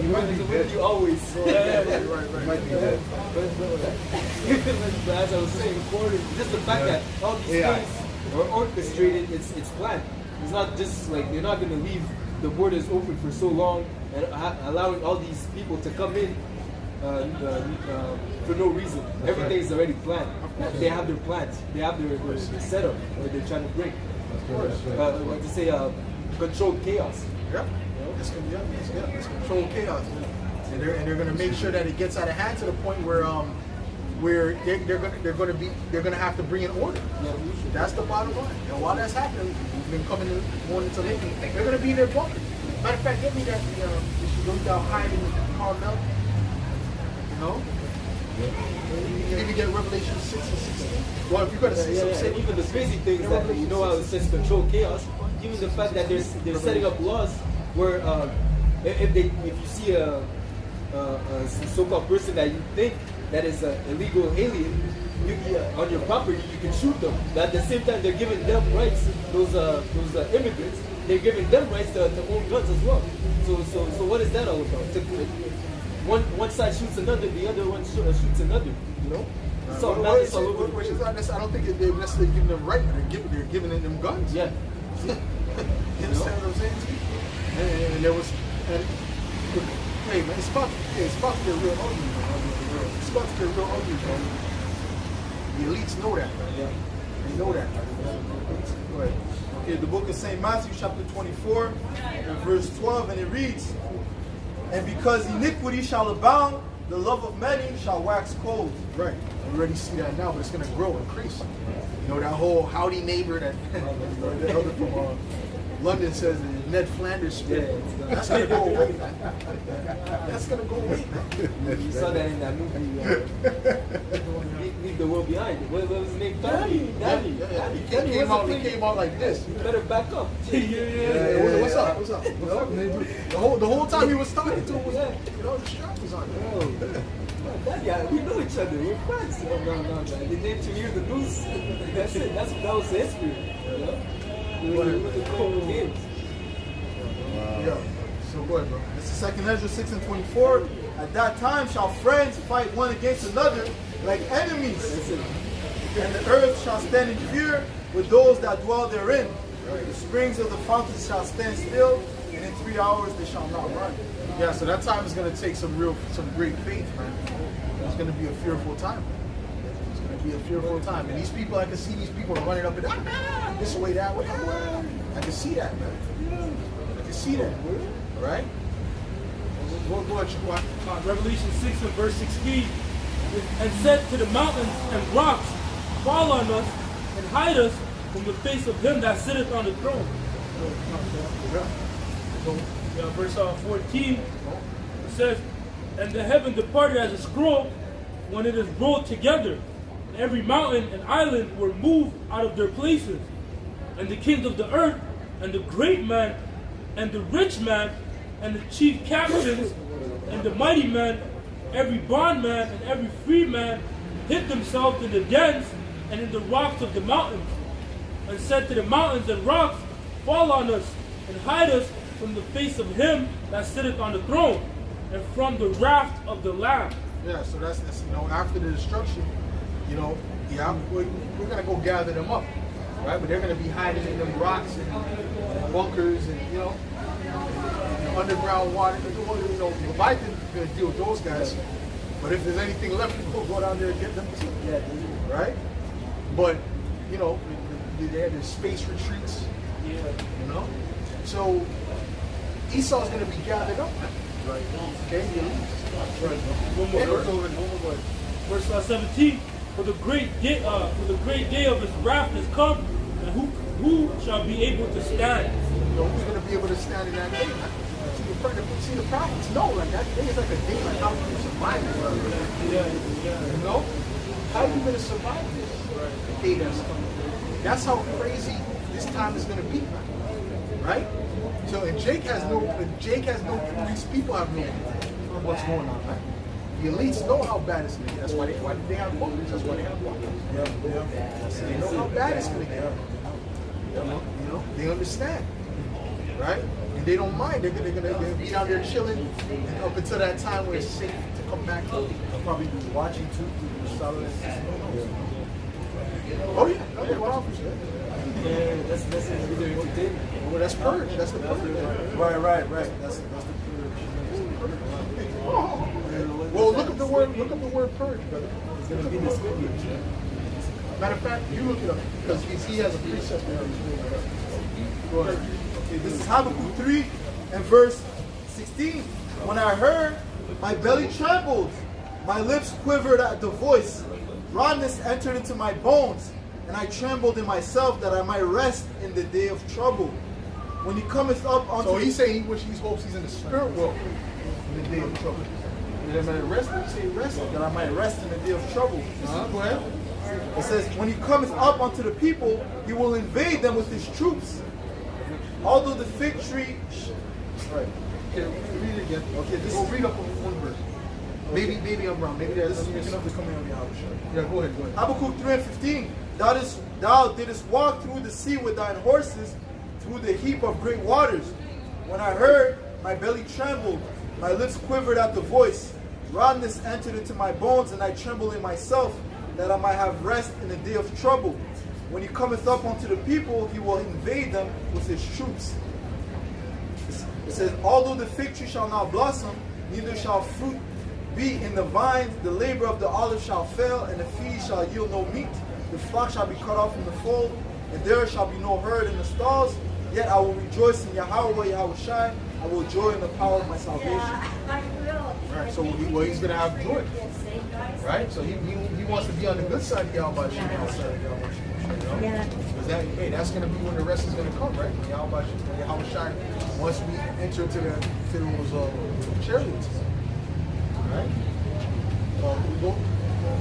You might be dead. You always. Right. Might be dead. But as I was saying before, just the fact that all these things are orchestrated, it's planned. It's not just like they're not going to leave the borders open for so long and allowing all these people to come in for no reason. Everything is already planned. They have their plans. They have their setup where they're trying to break. What to say? Controlled chaos. Yep. It's controlled chaos. And they're going to make sure that it gets out of hand to the point where they're going to have to bring in order. That's the bottom line. And while that's happening, we've been going into lately. They're going to be in their bunker. Matter of fact, get me that she goes down hiding in Carmel. You know? You can even get Revelation 6 and 16. Well, if you're going to see something, and even the crazy thing is that you know how it says control chaos. Even the fact that they're setting up laws where if you see a so-called person that you think that is an illegal alien on your property, you can shoot them. But at the same time, they're giving them rights. Those immigrants, they're giving them rights to own guns as well. So what is that all about? One side shoots another, the other one shoots another. You know. So madness all over the place. I don't think they're necessarily giving them right, but they're giving them guns. Yeah. You understand what I'm saying to you? And there was, hey man, it's about to get real ugly, man. It's about to get real ugly, man. The elites know that, man. Yeah. They know that. Go ahead. Okay, the book of St. Matthew, chapter 24, and verse 12, and it reads, "And because iniquity shall abound, the love of many shall wax cold." Right. We already see that now, but it's going to grow, increase. You know, that whole howdy neighbor that the other from London says, Ned Flanders spirit. Yeah, that's going to go away, man. That's going to go away, man. You saw that in that movie. leave the world behind. What was his name? Danny. He came out like this. You better back up. Yeah. What's up? What's up? What's up, neighbor? The whole time he was talking to him was, the strap was on. Yeah, we know each other. We're friends. No. They did to you the news. That's it. That was the history. We were the cool games. Yeah. So go ahead, bro. This is 2nd Ezra 6 and 24. At that time shall friends fight one against another like enemies. That's it. And the earth shall stand in fear with those that dwell therein. The springs of the fountains shall stand still, and in 3 hours they shall not run. Yeah, so that time is going to take some great faith, man. It's going to be a fearful time. It's going to be a fearful time. And these people, I can see these people running up and this way, that way. I can see that, man. I can see that. All right? Go ahead, Chihuahua. Revelation 6 and verse 16. And said to the mountains and rocks, fall on us and hide us from the face of him that sitteth on the throne. Verse 14, it says, and the heaven departed as a scroll when it is rolled together. And every mountain and island were moved out of their places. And the kings of the earth, and the great man, and the rich man, and the chief captains, and the mighty man, every bondman and every free man, hid themselves in the dens and in the rocks of the mountains, and said to the mountains and rocks, fall on us and hide us from the face of him that sitteth on the throne, and from the wrath of the Lamb. Yeah, so that's after the destruction, we're gonna go gather them up, right? But they're gonna be hiding in them rocks and bunkers and underground water. Leviathan's gonna deal with those guys, but if there's anything left, we'll go down there and get them too. Yeah, right? But they had their space retreats. Yeah. So Esau's gonna be gathered up. Right. Okay. One more verse 17. For the great day of his wrath is come, and who shall be able to stand? Who's going to be able to stand in that day? See, the prophets know, like that day is like a day, like how you survive it. How are you going to survive this day that's coming? That's how crazy this time is going to be, right? So, and Jake has no clue. These people have no clue what's going on, right? The elites know how bad it's going to get. That's why they have bunkers. That's why they have bunkers. They know how bad it's going to get. They understand, right? And they don't mind. They're gonna be down there chilling, and up until that time where it's safe to come back. They'll probably be watching too. Oh yeah, that's video entertainment. Well, that's purge. That's the purge. Right. That's the purge. Well, look up the word purge, brother. It's gonna be this video. Matter of fact, you look it up because he has a precept there. Go ahead. Okay, this is Habakkuk 3 and verse 16. When I heard, my belly trembled, my lips quivered at the voice. Rottenness entered into my bones, and I trembled in myself that I might rest in the day of trouble. When he cometh up unto... So he's saying he hopes he's in the spirit world in the day of trouble. That I might rest, that I might rest in the day of trouble. Go ahead. It says, when he cometh up unto the people, he will invade them with his troops. Although the fig tree... Right. Okay, read it again. Okay, this We'll read up on one verse. Maybe I'm wrong. Maybe that's enough to come in on the outer. Yeah, go ahead. Habakkuk 3 and 15. Thou didst walk through the sea with thine horses, through the heap of great waters. When I heard, my belly trembled, my lips quivered at the voice. Rottenness entered into my bones, and I trembled in myself, that I might have rest in the day of trouble. When he cometh up unto the people, he will invade them with his troops. It says, although the fig tree shall not blossom, neither shall fruit be in the vines, the labor of the olive shall fail, and the feed shall yield no meat. The flock shall be cut off from the fold, and there shall be no herd in the stalls. Yet I will rejoice in Yahweh, Yahweh Shai. I will joy in the power of my salvation. Right, so he's going to have joy. Right? So he wants to be on the good side of Yahweh. Because that's going to be when the rest is going to come, right? Yahweh Shai, once we enter to those chariots. Right? We go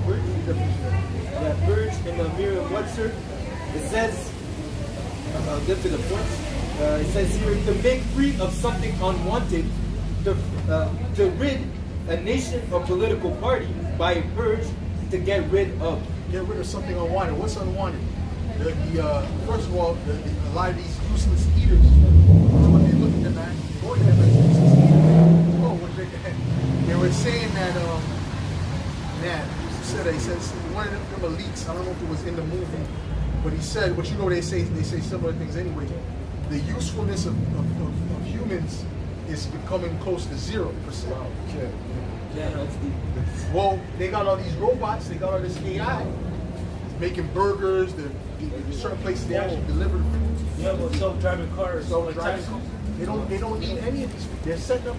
purge. Yeah, purge in the Merriam-Webster. It says, I'll get to the point. It says here, to make free of something unwanted, to rid a nation or political party by a purge, to get rid of. Get rid of something unwanted. What's unwanted? First of all, a lot of these useless eaters, when they look at them, man, look at them as useless eaters. Oh, they were saying that, man, he said one of them elites, I don't know if it was in the movie, but he said, but you know they say similar things anyway. The usefulness of humans is becoming close to 0%. Wow. Yeah, that's deep. Well, they got all these robots, they got all this AI, making burgers, certain places they actually deliver the food. Yeah, but self-driving cars. Self-driving cars. They don't need any of this. They're setting up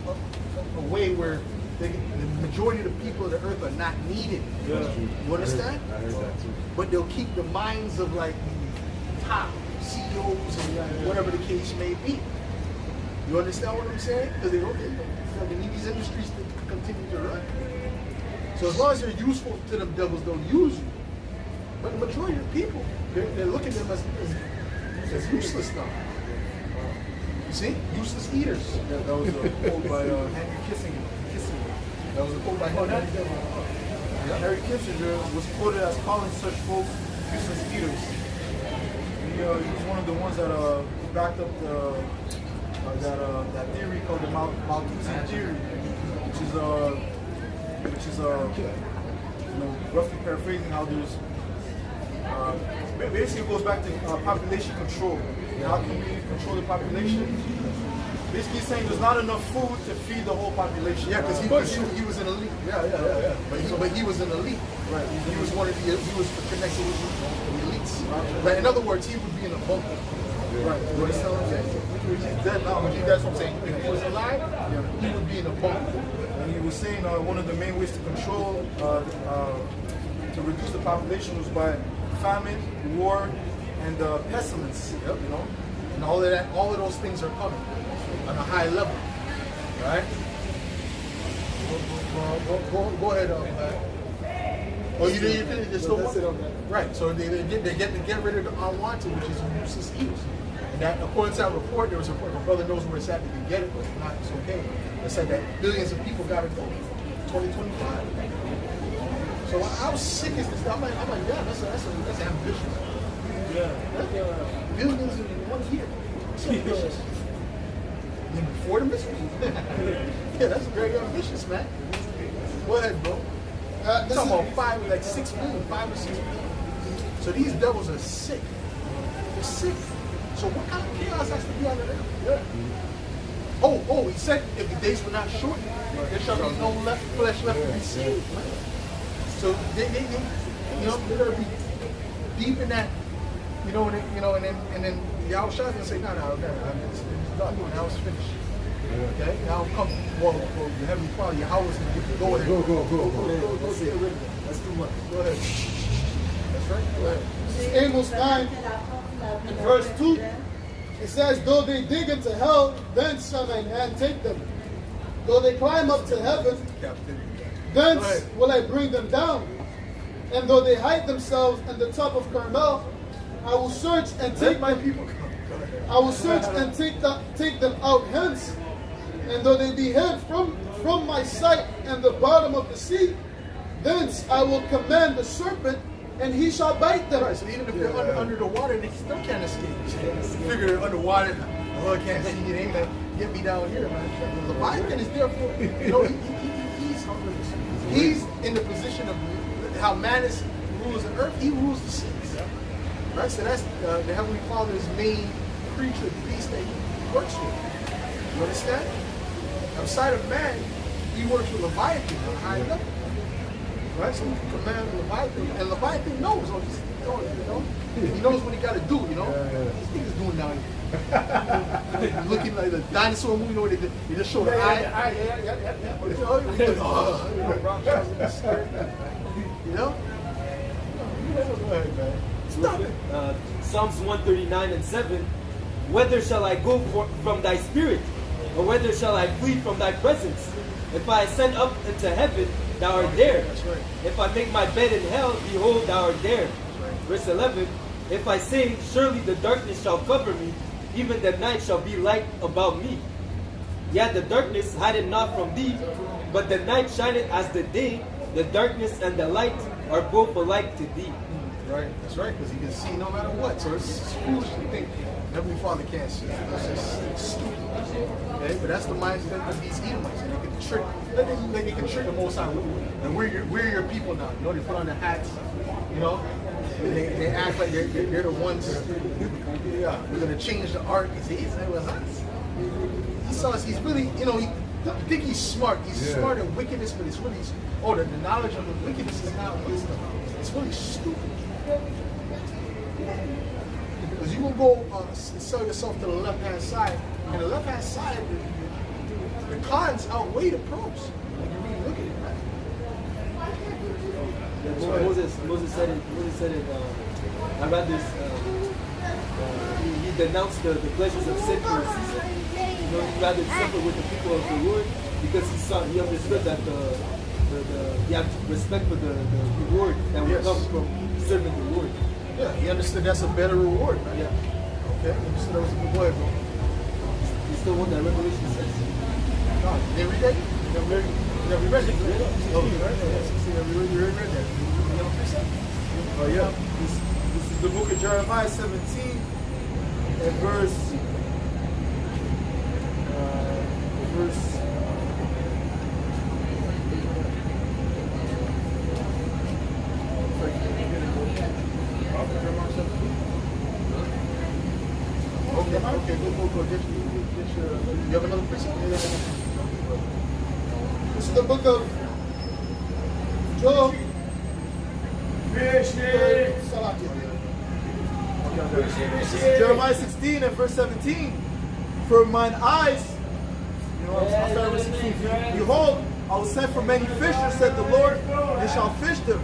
a way where the majority of the people of the earth are not needed. Yeah. You understand? I heard that too. But they'll keep the minds of like the top CEOs and whatever the case may be. You understand what I'm saying? Because they need these industries to continue to run. So as long as they're useful to them devils, they'll use you. But the majority of people, they're looking at them as useless now. You see? Useless eaters. That was a quote by Henry Kissinger. That was a quote by Henry. Henry Kissinger was quoted as calling such folks useless eaters. He was one of the ones that backed up that theory called the Malthusian theory, which is roughly paraphrasing how there's basically it goes back to population control. How can we control the population? Basically saying there's not enough food to feed the whole population. Yeah, because he was an elite. Yeah. But he was an elite. Right. He was connected with the elites. Right. In other words, he would be in a bunker. Right. You understand what I'm saying? He's dead now, but that's what I'm saying. If he was alive, he would be in a bunker. And he was saying one of the main ways to control, to reduce the population was by famine, war, and pestilence. Yep. You know, and all of those things are coming on a high level, right? Go ahead. Oh, you didn't finish this still? Right. So they get rid of the unwanted, which is useless eaters. And that, according to that report, there was a report. My brother knows where it's at. They can get it, but if not, it's okay. It said that billions of people got to go. 2025. So I was sick as this. I'm like, yeah, that's ambitious. Yeah. Billions in 1 year. That's ambitious. Even before the missiles? Yeah, that's very ambitious, man. Go ahead, bro. Talking about 6 million, 5 or 6 million. So these devils are sick. They're sick. So what kind of chaos has to be on the earth? Yeah. Oh, he said if the days were not shortened, there shall be no flesh left to be saved. Man. So they're gonna be deep in that, and then Yahushua gonna say, no, it's done. Now it's finished. Okay, now come. Well, the Heavenly Father, Yahweh's gonna give you go ahead. Go. That's too much. Go ahead. That's right. Go ahead. Amos 9, in verse 2, it says, though they dig into hell, thence shall thine hand take them. Though they climb up to heaven, thence will I bring them down. And though they hide themselves in the top of Carmel, I will search and take my people come. I will search and take them out hence. And though they be hid from my sight in the bottom of the sea, thence I will command the serpent, and he shall bite them. Right, so even if they're under the water, they still can't escape. Figure they're underwater. Oh, I can't see you. They ain't gonna get me down here, man. The Leviathan is there for, he's in the position of how man rules the earth. He rules the seas. Right, so that's the Heavenly Father's main creature, the beast that he works with. You understand? Outside of man, he works with Leviathan on a high level. Right? So he can command Leviathan, and Leviathan knows, he knows what he got to do, This thing is doing down here. Looking like the dinosaur movie, where they just show the eye. Stop it. Psalms 139 and 7. Whither shall I go from thy spirit? Or whither shall I flee from thy presence? If I ascend up into heaven, thou art there. That's right. If I make my bed in hell, behold, thou art there. Verse 11, if I say, surely the darkness shall cover me, even the night shall be light about me. Yet the darkness hideth not from thee, but the night shineth as the day. The darkness and the light are both alike to thee. Right, that's right, because he can see no matter what. So it's foolish to think Heavenly Father can't see. It's just stupid. Okay, but that's the mindset of these Edomites. And they can trick, they can trick the Most High. And we're your people now. You know, they put on the hats. You know, and they act like they're the ones. Yeah, we're gonna change the ark. It was us. He's really, you know, I think he's smart. He's smart in wickedness, but it's really, the knowledge of the wickedness is not wisdom. It's really stupid. Because you will go and sell yourself to the left-hand side, and the left-hand side, the cons outweigh the pros. When you really look at it, right? Moses said it. I read this. He denounced the pleasures of sin for a season. You know, he rather suffer with the people of the Lord because he understood that he had respect for the reward that would come from serving the Lord. Yeah, he understood that's a better reward, man. Yeah. Okay, he understood that was a good word, bro. He still want that Revelation 6. No, they read that? You never read it? Oh, you read that? You read that? You never fix that? Oh yeah. This is the book of Jeremiah 17 and verse Okay, go. Get your, you have another precept? This is the book of Job. Jeremiah 16 and verse 17. For mine eyes, I'll start with 16. Behold, I will send for many fishers, said the Lord, and they shall fish them.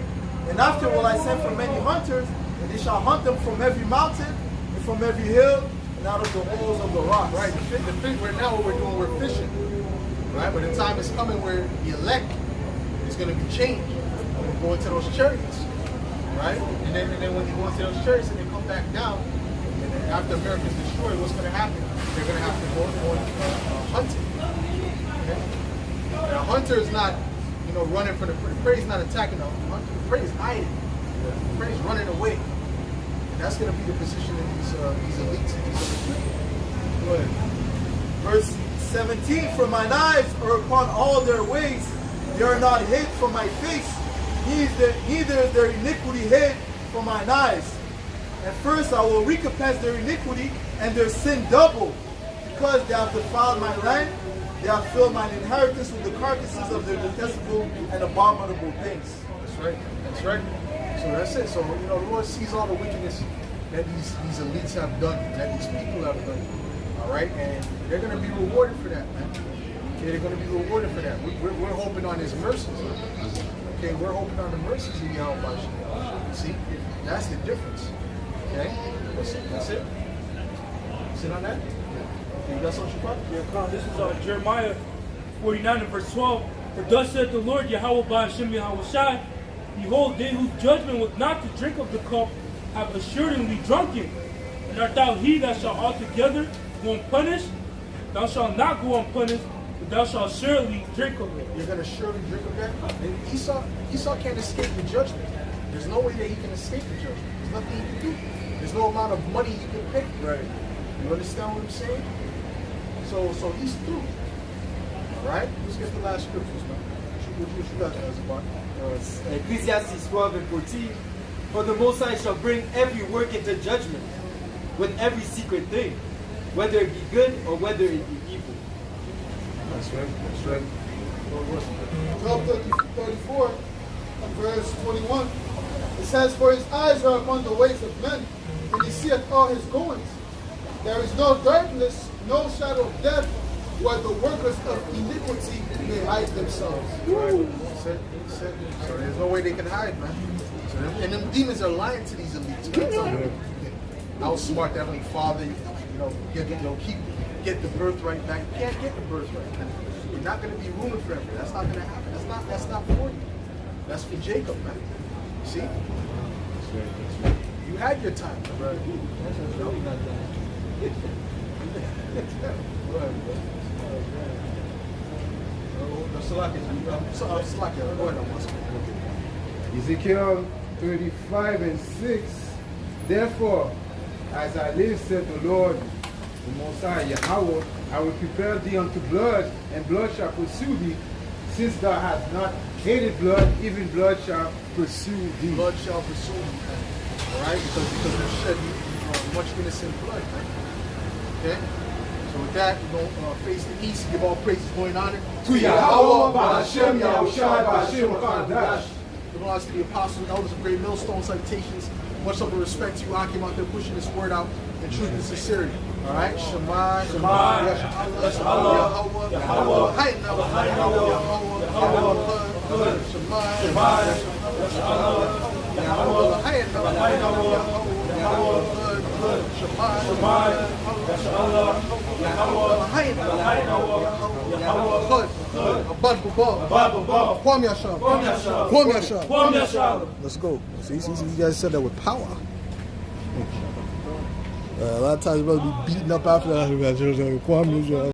And after will I send for many hunters, and they shall hunt them from every mountain and from every hill and out of the holes of the rocks. Right, right now what we're doing, we're fishing. Right, but the time is coming where the elect is going to be changed. We're going to those chariots. Right? And then when you go into those chariots and they come back down, and then after America's destroyed, what's going to happen? They're going to have to go on hunting. Okay? And a hunter is not, running for the prey. Is not attacking the hunter. The prey is hiding. The prey is running away. And that's going to be the position of these elites and these other people. Go ahead. Verse 17, for mine eyes are upon all their ways, they are not hid from my face, neither is their iniquity hid from mine eyes. And first I will recompense their iniquity and their sin double, because they have defiled my land, they have filled mine inheritance with the carcasses of their detestable and abominable things. That's right. That's right. So that's it. So, the Lord sees all the wickedness that these elites have done, that these people have done. All right? And they're going to be rewarded for that, man. Okay, they're going to be rewarded for that. We're hoping on His mercies. Okay, we're hoping on the mercies of Yahweh. See? That's the difference. Okay? That's it. Sit on that? Okay, you got something, Shapar? Yeah, this is Jeremiah 49 and verse 12. For thus said the Lord, Yahweh Ba'ashem Yahweh Shai, behold, they whose judgment was not to drink of the cup have assuredly drunken. And art thou he that shall altogether go unpunished? Thou shalt not go unpunished, but thou shalt surely drink of it. You're going to surely drink of that cup. And Esau can't escape the judgment. There's no way that he can escape the judgment. There's nothing he can do. There's no amount of money you can pay. Right. You understand what I'm saying? So he's through. Right? Let's get the last scriptures, man. What you got there, Zabak? Ecclesiastes 12 and 14. For the Most High shall bring every work into judgment, with every secret thing, whether it be good or whether it be evil. That's right. That's right. Job 34 and verse 21. It says, for his eyes are upon the ways of men, and he seeth all his goings. There is no darkness, no shadow of death, where the workers of iniquity may hide themselves. Right. So there's no way they can hide, man. So and them demons are lying to these elites. Man. Outsmart the Heavenly Father, keep get the birthright back. You can't get the birthright back. You're not going to be ruling forever. That's not going to happen. That's not for you. That's for Jacob, man. See? You had your time, brother. Ezekiel 35 and 6. Therefore, as I live, said the Lord, the Most High Yahweh, I will prepare thee unto blood, and blood shall pursue thee. Since thou hast not hated blood, even blood shall pursue thee. Blood shall pursue you, man. All right? Because you shed much innocent blood, man. Okay? So with that, we're going to face the east and give all praises going on it. To Yahweh, Ba'Hashem, Yahushai, Ba'Hashem, Wakadash. The belongs to the apostles and elders of Great Millstone Salutations. Much love and respect to you, Akim, out there pushing this word out in truth and sincerity. All right? Shema, Shema, Yahweh, Yahweh, Yahweh, let's go. See, you guys said that with power. A lot of times you're supposed to be beating up after that.